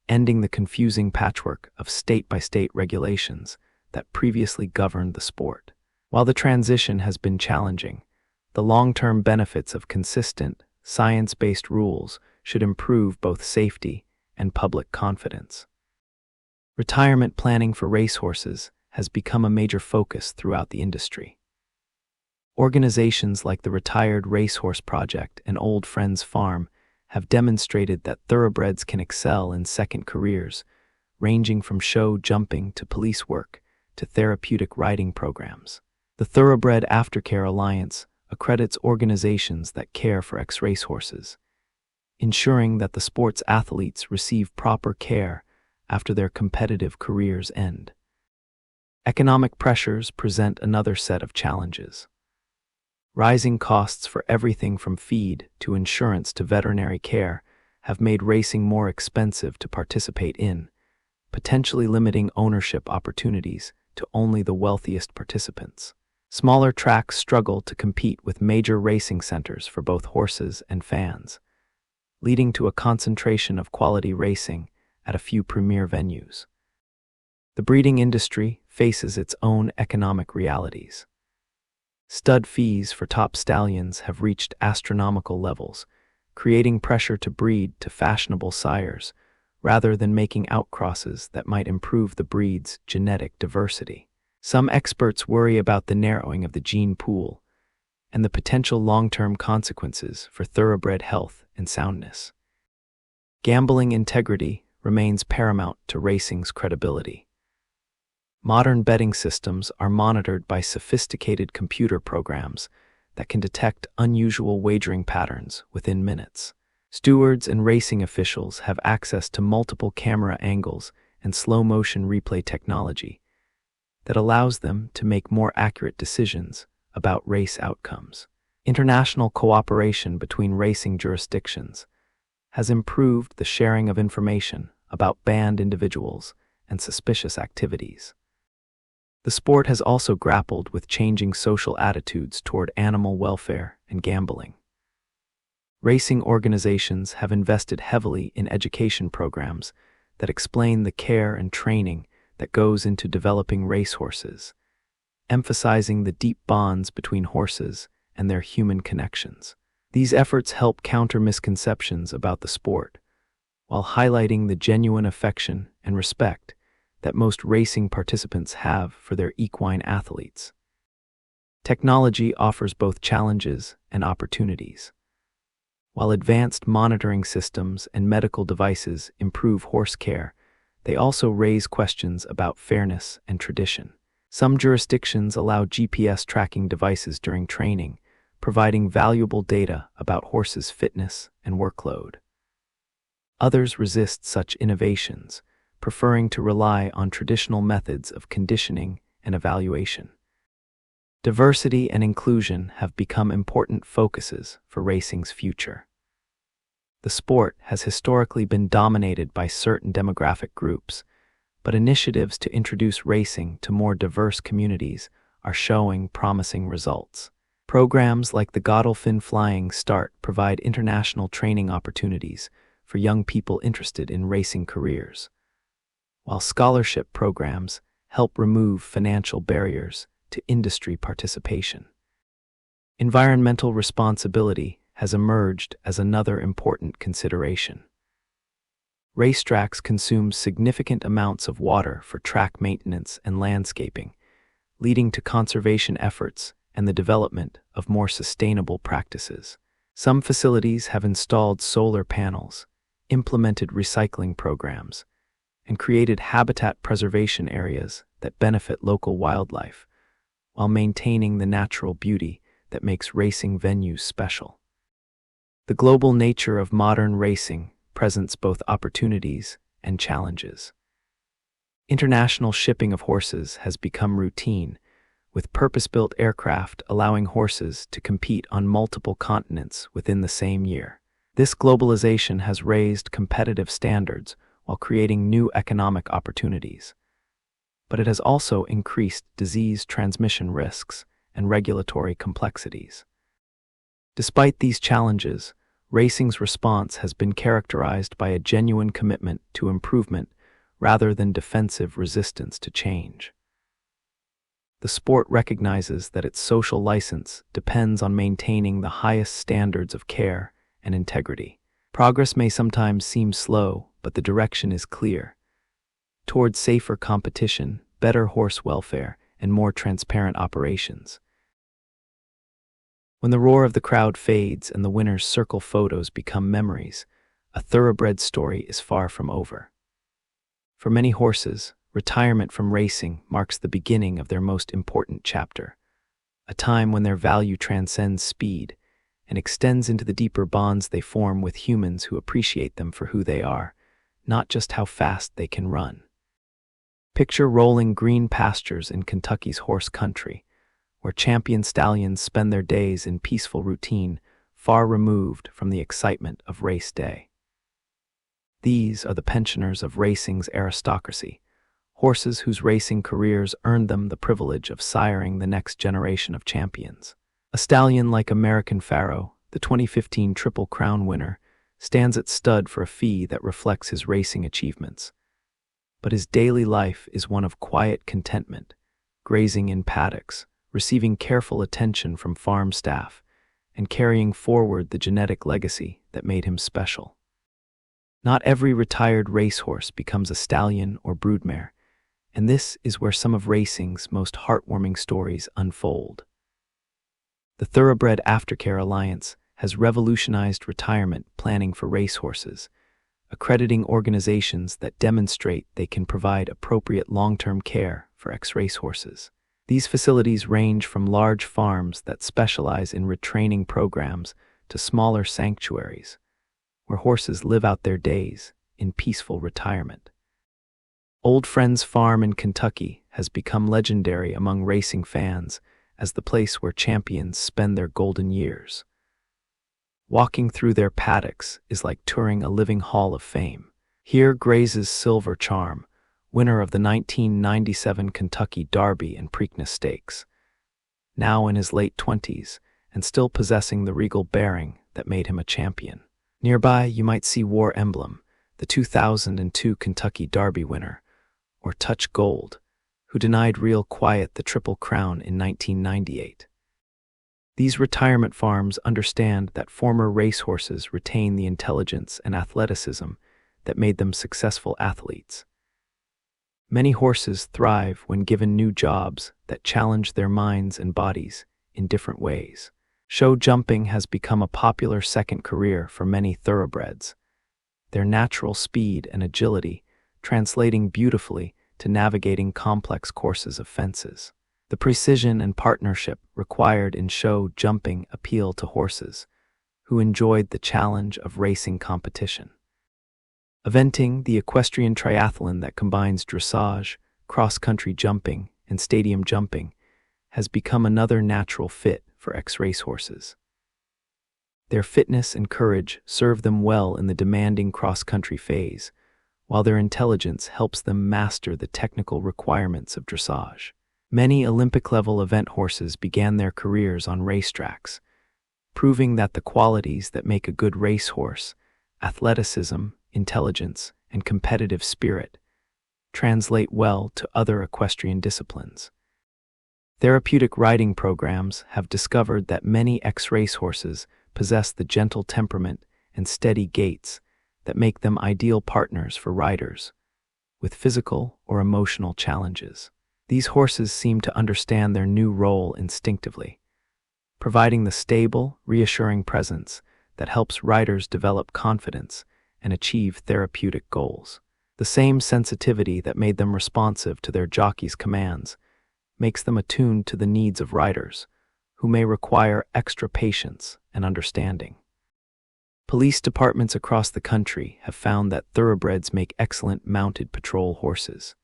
ending the confusing patchwork of state-by-state regulations that previously governed the sport. While the transition has been challenging, the long-term benefits of consistent, science-based rules should improve both safety and public confidence. Retirement planning for racehorses has become a major focus throughout the industry. Organizations like the Retired Racehorse Project and Old Friends Farm have demonstrated that thoroughbreds can excel in second careers, ranging from show jumping to police work to therapeutic riding programs. The Thoroughbred Aftercare Alliance accredits organizations that care for ex-racehorses, ensuring that the sport's athletes receive proper care after their competitive careers end. Economic pressures present another set of challenges. Rising costs for everything from feed to insurance to veterinary care have made racing more expensive to participate in, potentially limiting ownership opportunities to only the wealthiest participants. Smaller tracks struggle to compete with major racing centers for both horses and fans, leading to a concentration of quality racing at a few premier venues. The breeding industry faces its own economic realities. Stud fees for top stallions have reached astronomical levels, creating pressure to breed to fashionable sires rather than making outcrosses that might improve the breed's genetic diversity. Some experts worry about the narrowing of the gene pool and the potential long-term consequences for thoroughbred health and soundness. Gambling integrity remains paramount to racing's credibility. Modern betting systems are monitored by sophisticated computer programs that can detect unusual wagering patterns within minutes. Stewards and racing officials have access to multiple camera angles and slow-motion replay technology that allows them to make more accurate decisions about race outcomes. International cooperation between racing jurisdictions has improved the sharing of information about banned individuals and suspicious activities. The sport has also grappled with changing social attitudes toward animal welfare and gambling. Racing organizations have invested heavily in education programs that explain the care and training that goes into developing racehorses, emphasizing the deep bonds between horses and their human connections. These efforts help counter misconceptions about the sport, while highlighting the genuine affection and respect that most racing participants have for their equine athletes. Technology offers both challenges and opportunities. While advanced monitoring systems and medical devices improve horse care, they also raise questions about fairness and tradition. Some jurisdictions allow GPS tracking devices during training, providing valuable data about horses' fitness and workload. Others resist such innovations, preferring to rely on traditional methods of conditioning and evaluation. Diversity and inclusion have become important focuses for racing's future. The sport has historically been dominated by certain demographic groups, but initiatives to introduce racing to more diverse communities are showing promising results. Programs like the Godolphin Flying Start provide international training opportunities for young people interested in racing careers, while scholarship programs help remove financial barriers to industry participation. Environmental responsibility has emerged as another important consideration. Racetracks consume significant amounts of water for track maintenance and landscaping, leading to conservation efforts and the development of more sustainable practices. Some facilities have installed solar panels, implemented recycling programs, and created habitat preservation areas that benefit local wildlife, while maintaining the natural beauty that makes racing venues special. The global nature of modern racing presents both opportunities and challenges. International shipping of horses has become routine, with purpose-built aircraft allowing horses to compete on multiple continents within the same year. This globalization has raised competitive standards while creating new economic opportunities. But it has also increased disease transmission risks and regulatory complexities. Despite these challenges, racing's response has been characterized by a genuine commitment to improvement rather than defensive resistance to change. The sport recognizes that its social license depends on maintaining the highest standards of care and integrity. Progress may sometimes seem slow, but the direction is clear. Towards safer competition, better horse welfare, and more transparent operations. When the roar of the crowd fades and the winner's circle photos become memories, a thoroughbred story is far from over. For many horses, retirement from racing marks the beginning of their most important chapter, a time when their value transcends speed and extends into the deeper bonds they form with humans who appreciate them for who they are, not just how fast they can run. Picture rolling green pastures in Kentucky's horse country, where champion stallions spend their days in peaceful routine, far removed from the excitement of race day. These are the pensioners of racing's aristocracy, horses whose racing careers earned them the privilege of siring the next generation of champions. A stallion like American Pharaoh, the 2015 Triple Crown winner, stands at stud for a fee that reflects his racing achievements. But his daily life is one of quiet contentment, grazing in paddocks, receiving careful attention from farm staff, and carrying forward the genetic legacy that made him special. Not every retired racehorse becomes a stallion or broodmare, and this is where some of racing's most heartwarming stories unfold. The Thoroughbred Aftercare Alliance has revolutionized retirement planning for racehorses, accrediting organizations that demonstrate they can provide appropriate long-term care for ex-racehorses. These facilities range from large farms that specialize in retraining programs to smaller sanctuaries, where horses live out their days in peaceful retirement. Old Friends Farm in Kentucky has become legendary among racing fans as the place where champions spend their golden years. Walking through their paddocks is like touring a living hall of fame. Here grazes Silver Charm, winner of the 1997 Kentucky Derby and Preakness Stakes, now in his late 20s and still possessing the regal bearing that made him a champion. Nearby, you might see War Emblem, the 2002 Kentucky Derby winner, or Touch Gold, who denied Real Quiet the Triple Crown in 1998. These retirement farms understand that former racehorses retain the intelligence and athleticism that made them successful athletes. Many horses thrive when given new jobs that challenge their minds and bodies in different ways. Show jumping has become a popular second career for many thoroughbreds, their natural speed and agility translating beautifully to navigating complex courses of fences. The precision and partnership required in show jumping appeal to horses, who enjoyed the challenge of racing competition. Eventing, the equestrian triathlon that combines dressage, cross-country jumping, and stadium jumping, has become another natural fit for ex-racehorses. Their fitness and courage serve them well in the demanding cross-country phase, while their intelligence helps them master the technical requirements of dressage. Many Olympic-level event horses began their careers on racetracks, proving that the qualities that make a good racehorse, athleticism, intelligence, and competitive spirit, translate well to other equestrian disciplines. Therapeutic riding programs have discovered that many ex-racehorses possess the gentle temperament and steady gaits that make them ideal partners for riders with physical or emotional challenges. These horses seem to understand their new role instinctively, providing the stable, reassuring presence that helps riders develop confidence and achieve therapeutic goals. The same sensitivity that made them responsive to their jockey's commands makes them attuned to the needs of riders, who may require extra patience and understanding. Police departments across the country have found that thoroughbreds make excellent mounted patrol horses.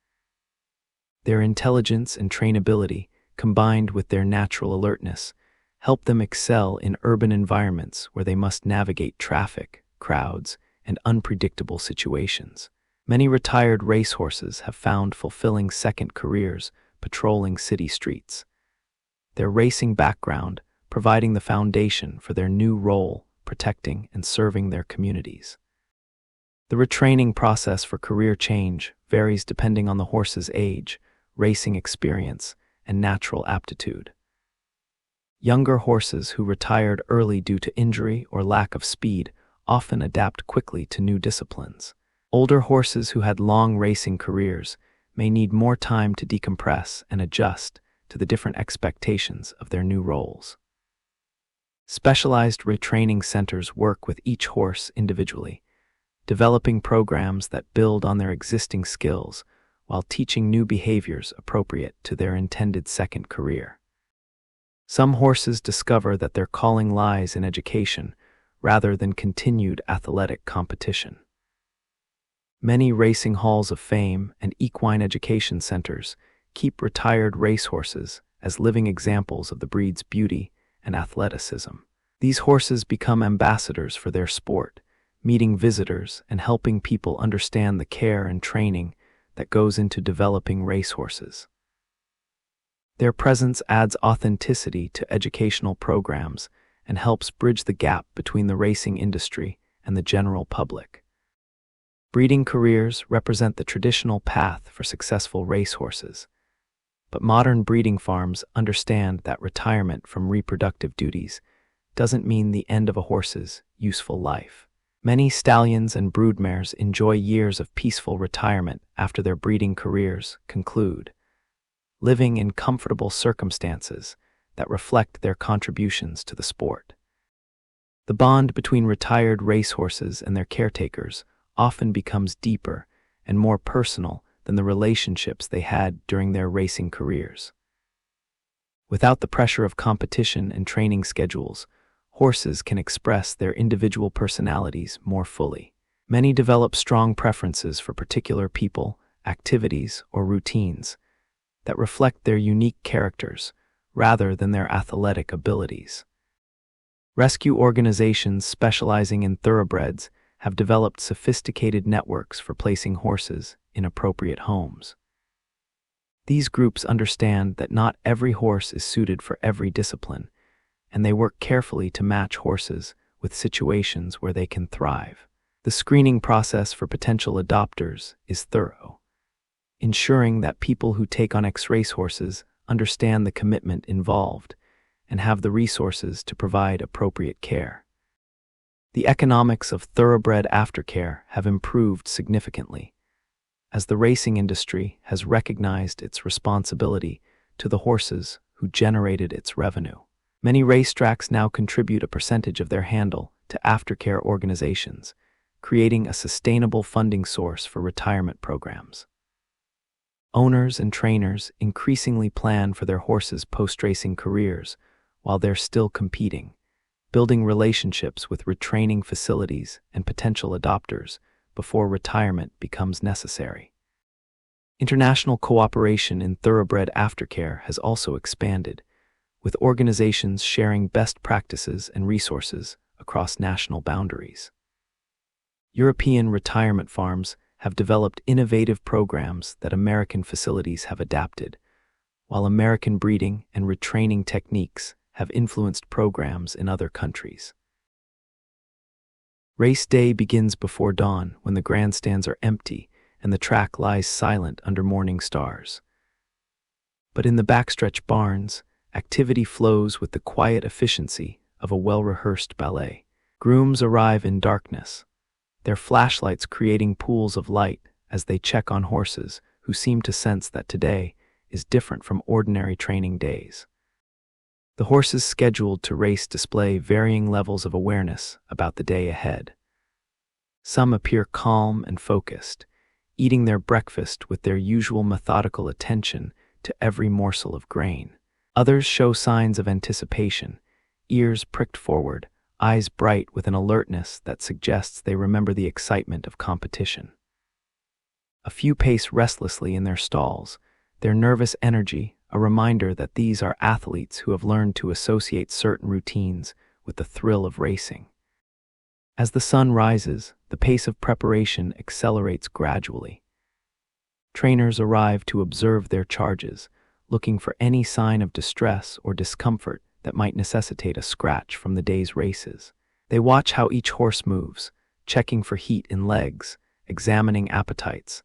Their intelligence and trainability, combined with their natural alertness, help them excel in urban environments where they must navigate traffic, crowds, and unpredictable situations. Many retired racehorses have found fulfilling second careers patrolling city streets, their racing background providing the foundation for their new role protecting and serving their communities. The retraining process for career change varies depending on the horse's age, racing experience, and natural aptitude. Younger horses who retired early due to injury or lack of speed often adapt quickly to new disciplines. Older horses who had long racing careers may need more time to decompress and adjust to the different expectations of their new roles. Specialized retraining centers work with each horse individually, developing programs that build on their existing skills while teaching new behaviors appropriate to their intended second career. Some horses discover that their calling lies in education rather than continued athletic competition. Many racing halls of fame and equine education centers keep retired racehorses as living examples of the breed's beauty and athleticism. These horses become ambassadors for their sport, meeting visitors and helping people understand the care and training that goes into developing racehorses. Their presence adds authenticity to educational programs and helps bridge the gap between the racing industry and the general public. Breeding careers represent the traditional path for successful racehorses, but modern breeding farms understand that retirement from reproductive duties doesn't mean the end of a horse's useful life. Many stallions and broodmares enjoy years of peaceful retirement after their breeding careers conclude, living in comfortable circumstances that reflect their contributions to the sport. The bond between retired racehorses and their caretakers often becomes deeper and more personal than the relationships they had during their racing careers. Without the pressure of competition and training schedules, horses can express their individual personalities more fully. Many develop strong preferences for particular people, activities, or routines that reflect their unique characters rather than their athletic abilities. Rescue organizations specializing in thoroughbreds have developed sophisticated networks for placing horses in appropriate homes. These groups understand that not every horse is suited for every discipline, and they work carefully to match horses with situations where they can thrive. The screening process for potential adopters is thorough, ensuring that people who take on ex-racehorses understand the commitment involved and have the resources to provide appropriate care. The economics of thoroughbred aftercare have improved significantly, as the racing industry has recognized its responsibility to the horses who generated its revenue. Many racetracks now contribute a percentage of their handle to aftercare organizations, creating a sustainable funding source for retirement programs. Owners and trainers increasingly plan for their horses' post-racing careers while they're still competing, building relationships with retraining facilities and potential adopters before retirement becomes necessary. International cooperation in thoroughbred aftercare has also expanded, with organizations sharing best practices and resources across national boundaries. European retirement farms have developed innovative programs that American facilities have adapted, while American breeding and retraining techniques have influenced programs in other countries. Race day begins before dawn when the grandstands are empty and the track lies silent under morning stars. But in the backstretch barns, activity flows with the quiet efficiency of a well-rehearsed ballet. Grooms arrive in darkness, their flashlights creating pools of light as they check on horses who seem to sense that today is different from ordinary training days. The horses scheduled to race display varying levels of awareness about the day ahead. Some appear calm and focused, eating their breakfast with their usual methodical attention to every morsel of grain. Others show signs of anticipation, ears pricked forward, eyes bright with an alertness that suggests they remember the excitement of competition. A few pace restlessly in their stalls, their nervous energy a reminder that these are athletes who have learned to associate certain routines with the thrill of racing. As the sun rises, the pace of preparation accelerates gradually. Trainers arrive to observe their charges, looking for any sign of distress or discomfort that might necessitate a scratch from the day's races. They watch how each horse moves, checking for heat in legs, examining appetites,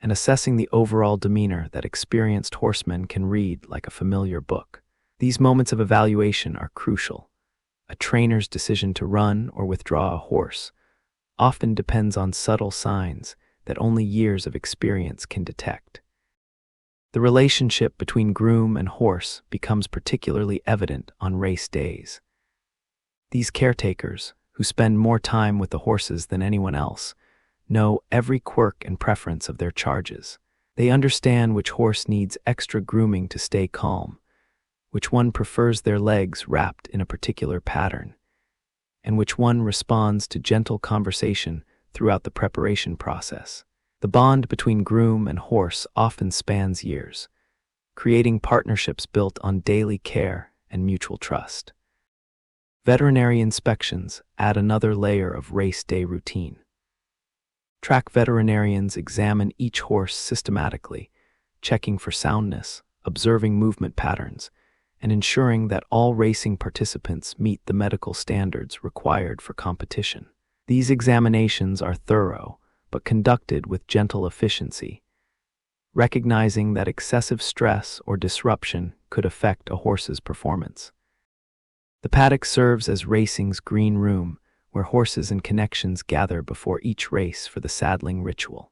and assessing the overall demeanor that experienced horsemen can read like a familiar book. These moments of evaluation are crucial. A trainer's decision to run or withdraw a horse often depends on subtle signs that only years of experience can detect. The relationship between groom and horse becomes particularly evident on race days. These caretakers, who spend more time with the horses than anyone else, know every quirk and preference of their charges. They understand which horse needs extra grooming to stay calm, which one prefers their legs wrapped in a particular pattern, and which one responds to gentle conversation throughout the preparation process. The bond between groom and horse often spans years, creating partnerships built on daily care and mutual trust. Veterinary inspections add another layer of race day routine. Track veterinarians examine each horse systematically, checking for soundness, observing movement patterns, and ensuring that all racing participants meet the medical standards required for competition. These examinations are thorough, but conducted with gentle efficiency, recognizing that excessive stress or disruption could affect a horse's performance. The paddock serves as racing's green room, where horses and connections gather before each race for the saddling ritual.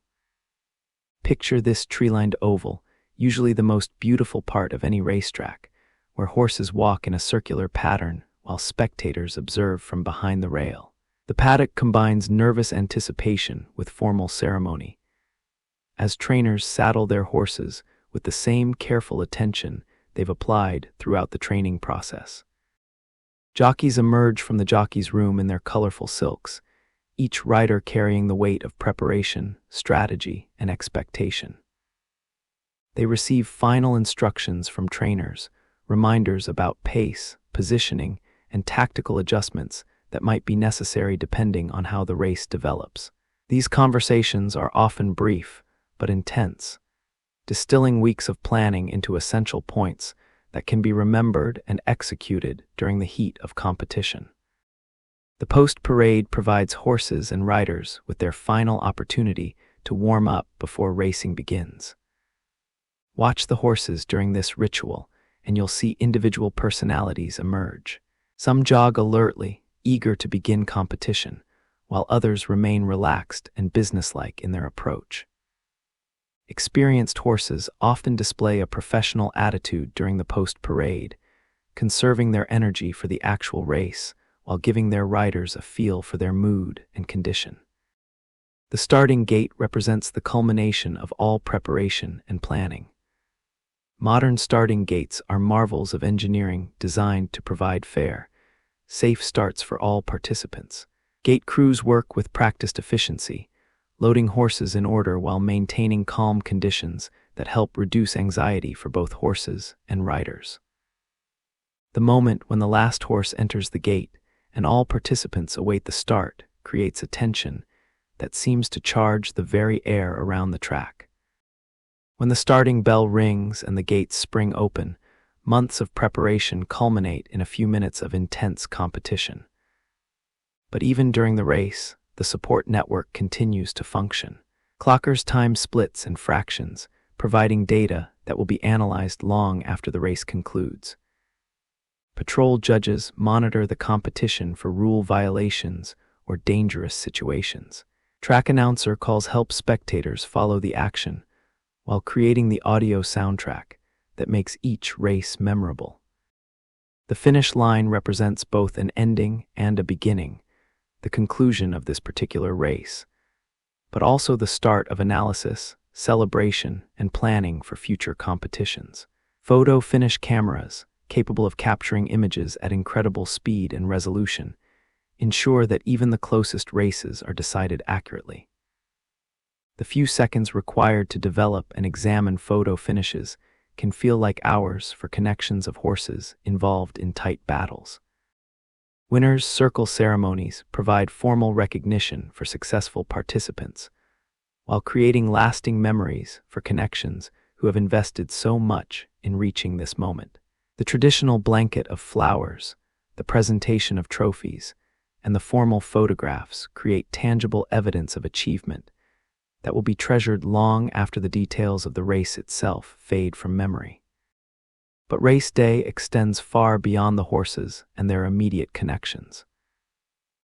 Picture this tree-lined oval, usually the most beautiful part of any racetrack, where horses walk in a circular pattern while spectators observe from behind the rail. The paddock combines nervous anticipation with formal ceremony, as trainers saddle their horses with the same careful attention they've applied throughout the training process. Jockeys emerge from the jockey's room in their colorful silks, each rider carrying the weight of preparation, strategy, and expectation. They receive final instructions from trainers, reminders about pace, positioning, and tactical adjustments that might be necessary depending on how the race develops. These conversations are often brief, but intense, distilling weeks of planning into essential points that can be remembered and executed during the heat of competition. The post-parade provides horses and riders with their final opportunity to warm up before racing begins. Watch the horses during this ritual, and you'll see individual personalities emerge. Some jog alertly, eager to begin competition, while others remain relaxed and businesslike in their approach. Experienced horses often display a professional attitude during the post-parade, conserving their energy for the actual race while giving their riders a feel for their mood and condition. The starting gate represents the culmination of all preparation and planning. Modern starting gates are marvels of engineering designed to provide fair, safe starts for all participants. Gate crews work with practiced efficiency, loading horses in order while maintaining calm conditions that help reduce anxiety for both horses and riders. The moment when the last horse enters the gate and all participants await the start creates a tension that seems to charge the very air around the track. When the starting bell rings and the gates spring open, months of preparation culminate in a few minutes of intense competition. But even during the race, the support network continues to function. Clockers time splits and fractions, providing data that will be analyzed long after the race concludes. Patrol judges monitor the competition for rule violations or dangerous situations. Track announcer calls help spectators follow the action while creating the audio soundtrack that makes each race memorable. The finish line represents both an ending and a beginning, the conclusion of this particular race, but also the start of analysis, celebration, and planning for future competitions. Photo finish cameras, capable of capturing images at incredible speed and resolution, ensure that even the closest races are decided accurately. The few seconds required to develop and examine photo finishes can feel like hours for connections of horses involved in tight battles. Winners' circle ceremonies provide formal recognition for successful participants, while creating lasting memories for connections who have invested so much in reaching this moment. The traditional blanket of flowers, the presentation of trophies, and the formal photographs create tangible evidence of achievement that will be treasured long after the details of the race itself fade from memory. But race day extends far beyond the horses and their immediate connections.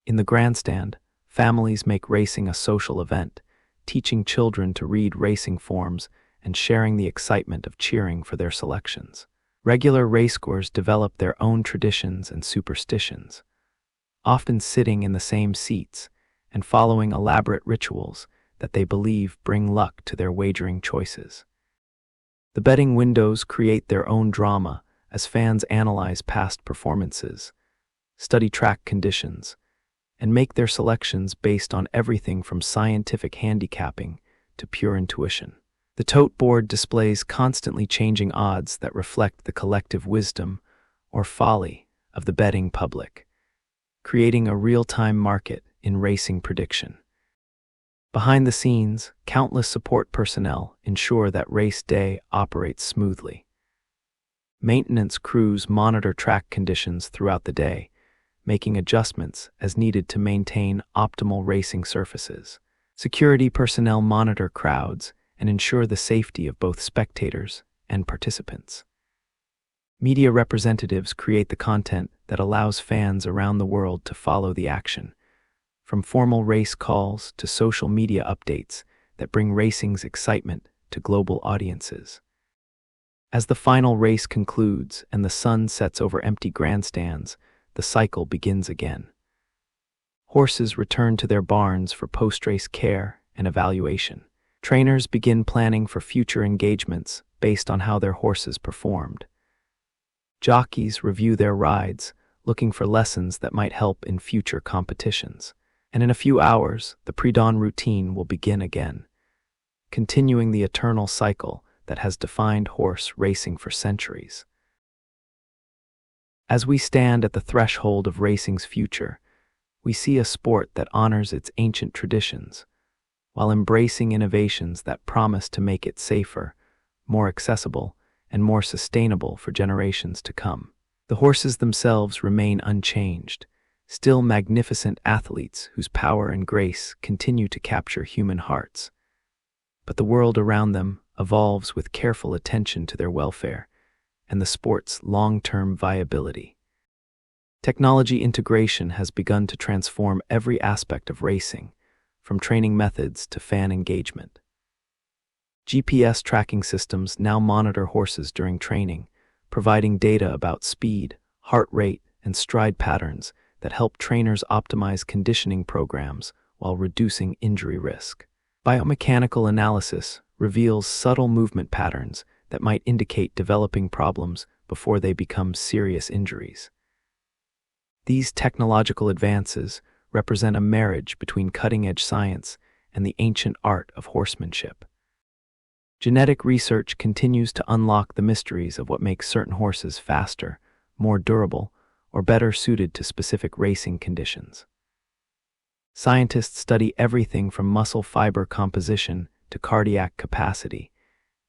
In the grandstand, families make racing a social event, teaching children to read racing forms and sharing the excitement of cheering for their selections. Regular racegoers develop their own traditions and superstitions, often sitting in the same seats and following elaborate rituals that they believe bring luck to their wagering choices. The betting windows create their own drama as fans analyze past performances, study track conditions, and make their selections based on everything from scientific handicapping to pure intuition. The tote board displays constantly changing odds that reflect the collective wisdom or folly of the betting public, creating a real-time market in racing prediction. Behind the scenes, countless support personnel ensure that race day operates smoothly. Maintenance crews monitor track conditions throughout the day, making adjustments as needed to maintain optimal racing surfaces. Security personnel monitor crowds and ensure the safety of both spectators and participants. Media representatives create the content that allows fans around the world to follow the action, from formal race calls to social media updates that bring racing's excitement to global audiences. As the final race concludes and the sun sets over empty grandstands, the cycle begins again. Horses return to their barns for post-race care and evaluation. Trainers begin planning for future engagements based on how their horses performed. Jockeys review their rides, looking for lessons that might help in future competitions. And in a few hours, the pre-dawn routine will begin again, continuing the eternal cycle that has defined horse racing for centuries. As we stand at the threshold of racing's future, we see a sport that honors its ancient traditions, while embracing innovations that promise to make it safer, more accessible, and more sustainable for generations to come. The horses themselves remain unchanged, still magnificent athletes whose power and grace continue to capture human hearts. But the world around them evolves with careful attention to their welfare and the sport's long-term viability. Technology integration has begun to transform every aspect of racing, from training methods to fan engagement. GPS tracking systems now monitor horses during training, providing data about speed, heart rate, and stride patterns that help trainers optimize conditioning programs while reducing injury risk. Biomechanical analysis reveals subtle movement patterns that might indicate developing problems before they become serious injuries. These technological advances represent a marriage between cutting-edge science and the ancient art of horsemanship. Genetic research continues to unlock the mysteries of what makes certain horses faster, more durable, or better suited to specific racing conditions. Scientists study everything from muscle fiber composition to cardiac capacity,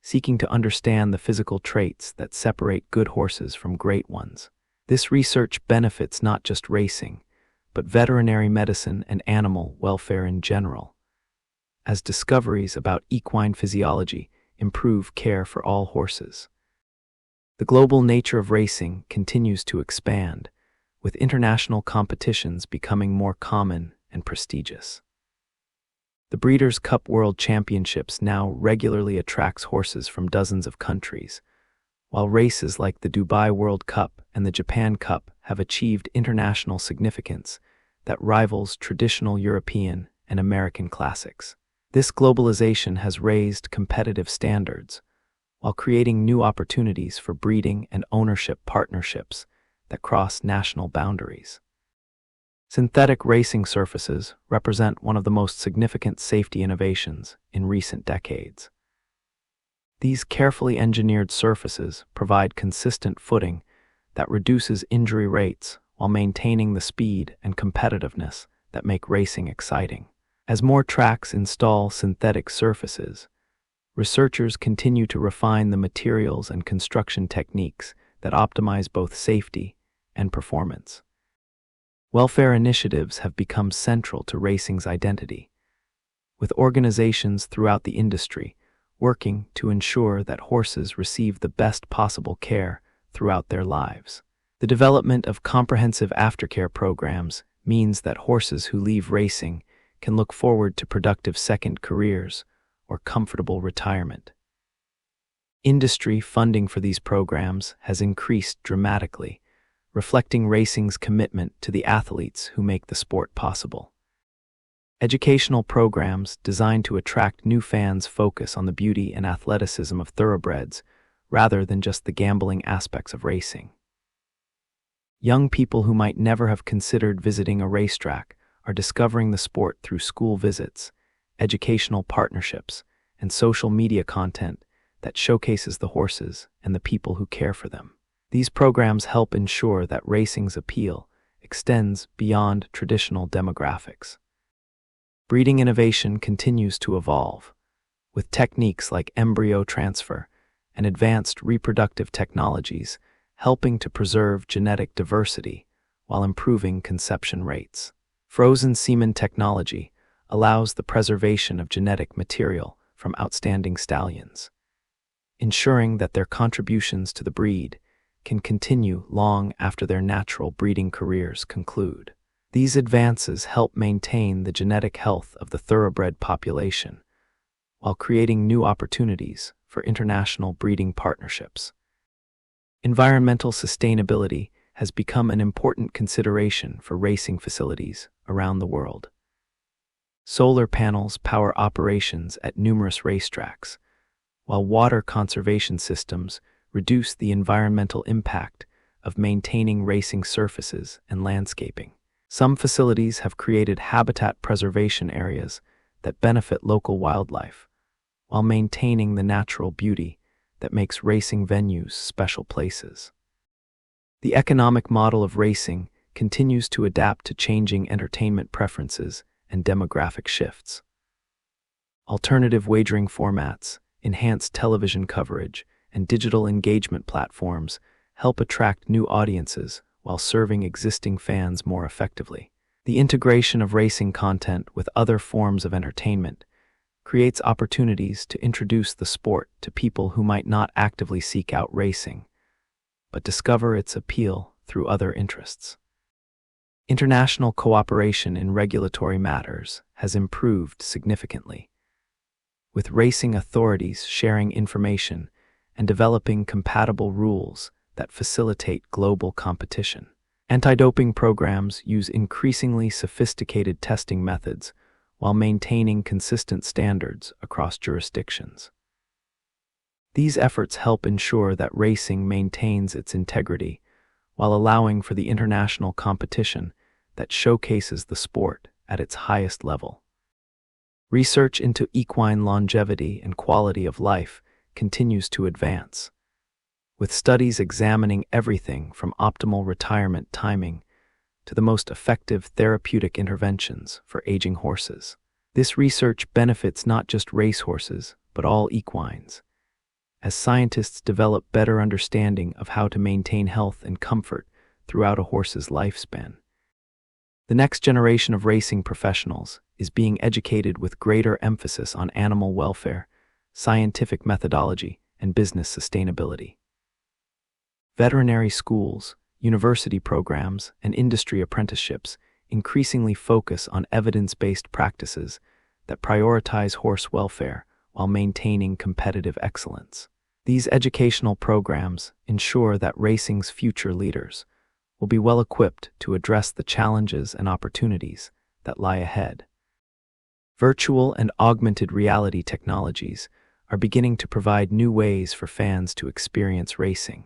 seeking to understand the physical traits that separate good horses from great ones. This research benefits not just racing, but veterinary medicine and animal welfare in general, as discoveries about equine physiology improve care for all horses. The global nature of racing continues to expand, with international competitions becoming more common and prestigious. The Breeders' Cup World Championships now regularly attracts horses from dozens of countries, while races like the Dubai World Cup and the Japan Cup have achieved international significance that rivals traditional European and American classics. This globalization has raised competitive standards, while creating new opportunities for breeding and ownership partnerships that cross national boundaries. Synthetic racing surfaces represent one of the most significant safety innovations in recent decades. These carefully engineered surfaces provide consistent footing that reduces injury rates while maintaining the speed and competitiveness that make racing exciting. As more tracks install synthetic surfaces, researchers continue to refine the materials and construction techniques that optimize both safety and performance. Welfare initiatives have become central to racing's identity, with organizations throughout the industry working to ensure that horses receive the best possible care throughout their lives. The development of comprehensive aftercare programs means that horses who leave racing can look forward to productive second careers or comfortable retirement. Industry funding for these programs has increased dramatically, reflecting racing's commitment to the athletes who make the sport possible. Educational programs designed to attract new fans focus on the beauty and athleticism of thoroughbreds rather than just the gambling aspects of racing. Young people who might never have considered visiting a racetrack are discovering the sport through school visits, educational partnerships, and social media content that showcases the horses and the people who care for them. These programs help ensure that racing's appeal extends beyond traditional demographics. Breeding innovation continues to evolve, with techniques like embryo transfer and advanced reproductive technologies helping to preserve genetic diversity while improving conception rates. Frozen semen technology allows the preservation of genetic material from outstanding stallions, ensuring that their contributions to the breed can continue long after their natural breeding careers conclude. These advances help maintain the genetic health of the thoroughbred population, while creating new opportunities for international breeding partnerships. Environmental sustainability has become an important consideration for racing facilities around the world. Solar panels power operations at numerous racetracks, while water conservation systems reduce the environmental impact of maintaining racing surfaces and landscaping. Some facilities have created habitat preservation areas that benefit local wildlife, while maintaining the natural beauty that makes racing venues special places. The economic model of racing continues to adapt to changing entertainment preferences and demographic shifts. Alternative wagering formats, enhanced television coverage, and digital engagement platforms help attract new audiences while serving existing fans more effectively. The integration of racing content with other forms of entertainment creates opportunities to introduce the sport to people who might not actively seek out racing, but discover its appeal through other interests. International cooperation in regulatory matters has improved significantly, with racing authorities sharing information and developing compatible rules that facilitate global competition. Anti-doping programs use increasingly sophisticated testing methods while maintaining consistent standards across jurisdictions. These efforts help ensure that racing maintains its integrity while allowing for the international competition that showcases the sport at its highest level. Research into equine longevity and quality of life continues to advance, with studies examining everything from optimal retirement timing to the most effective therapeutic interventions for aging horses. This research benefits not just racehorses, but all equines, as scientists develop better understanding of how to maintain health and comfort throughout a horse's lifespan. The next generation of racing professionals is being educated with greater emphasis on animal welfare, scientific methodology, and business sustainability. Veterinary schools, university programs, and industry apprenticeships increasingly focus on evidence-based practices that prioritize horse welfare while maintaining competitive excellence. These educational programs ensure that racing's future leaders will be well equipped to address the challenges and opportunities that lie ahead. Virtual and augmented reality technologies are beginning to provide new ways for fans to experience racing,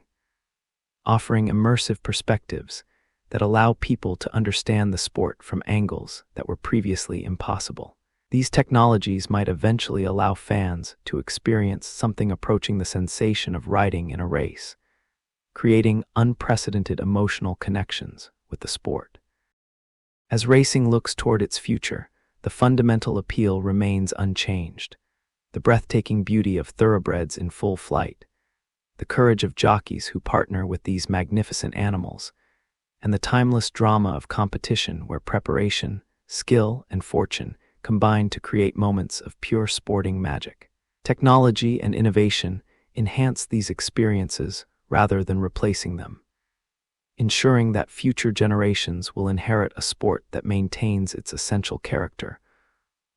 offering immersive perspectives that allow people to understand the sport from angles that were previously impossible. These technologies might eventually allow fans to experience something approaching the sensation of riding in a race, creating unprecedented emotional connections with the sport. As racing looks toward its future, the fundamental appeal remains unchanged. The breathtaking beauty of thoroughbreds in full flight, the courage of jockeys who partner with these magnificent animals, and the timeless drama of competition where preparation, skill, and fortune combine to create moments of pure sporting magic. Technology and innovation enhance these experiences rather than replacing them, ensuring that future generations will inherit a sport that maintains its essential character,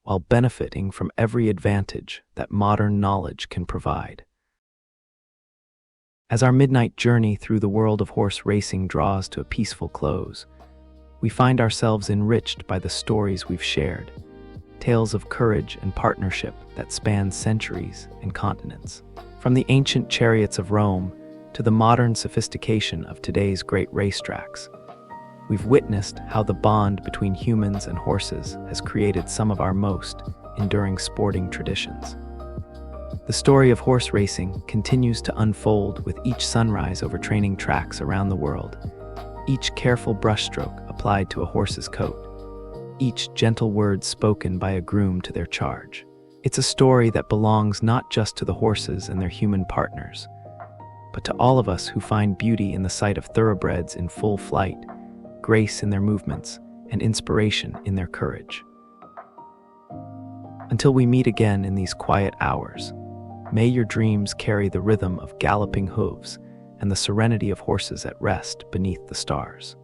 while benefiting from every advantage that modern knowledge can provide. As our midnight journey through the world of horse racing draws to a peaceful close, we find ourselves enriched by the stories we've shared, tales of courage and partnership that span centuries and continents. From the ancient chariots of Rome to the modern sophistication of today's great racetracks, we've witnessed how the bond between humans and horses has created some of our most enduring sporting traditions. The story of horse racing continues to unfold with each sunrise over training tracks around the world, each careful brushstroke applied to a horse's coat, each gentle word spoken by a groom to their charge. It's a story that belongs not just to the horses and their human partners, but to all of us who find beauty in the sight of thoroughbreds in full flight, grace in their movements, and inspiration in their courage. Until we meet again in these quiet hours, may your dreams carry the rhythm of galloping hooves and the serenity of horses at rest beneath the stars.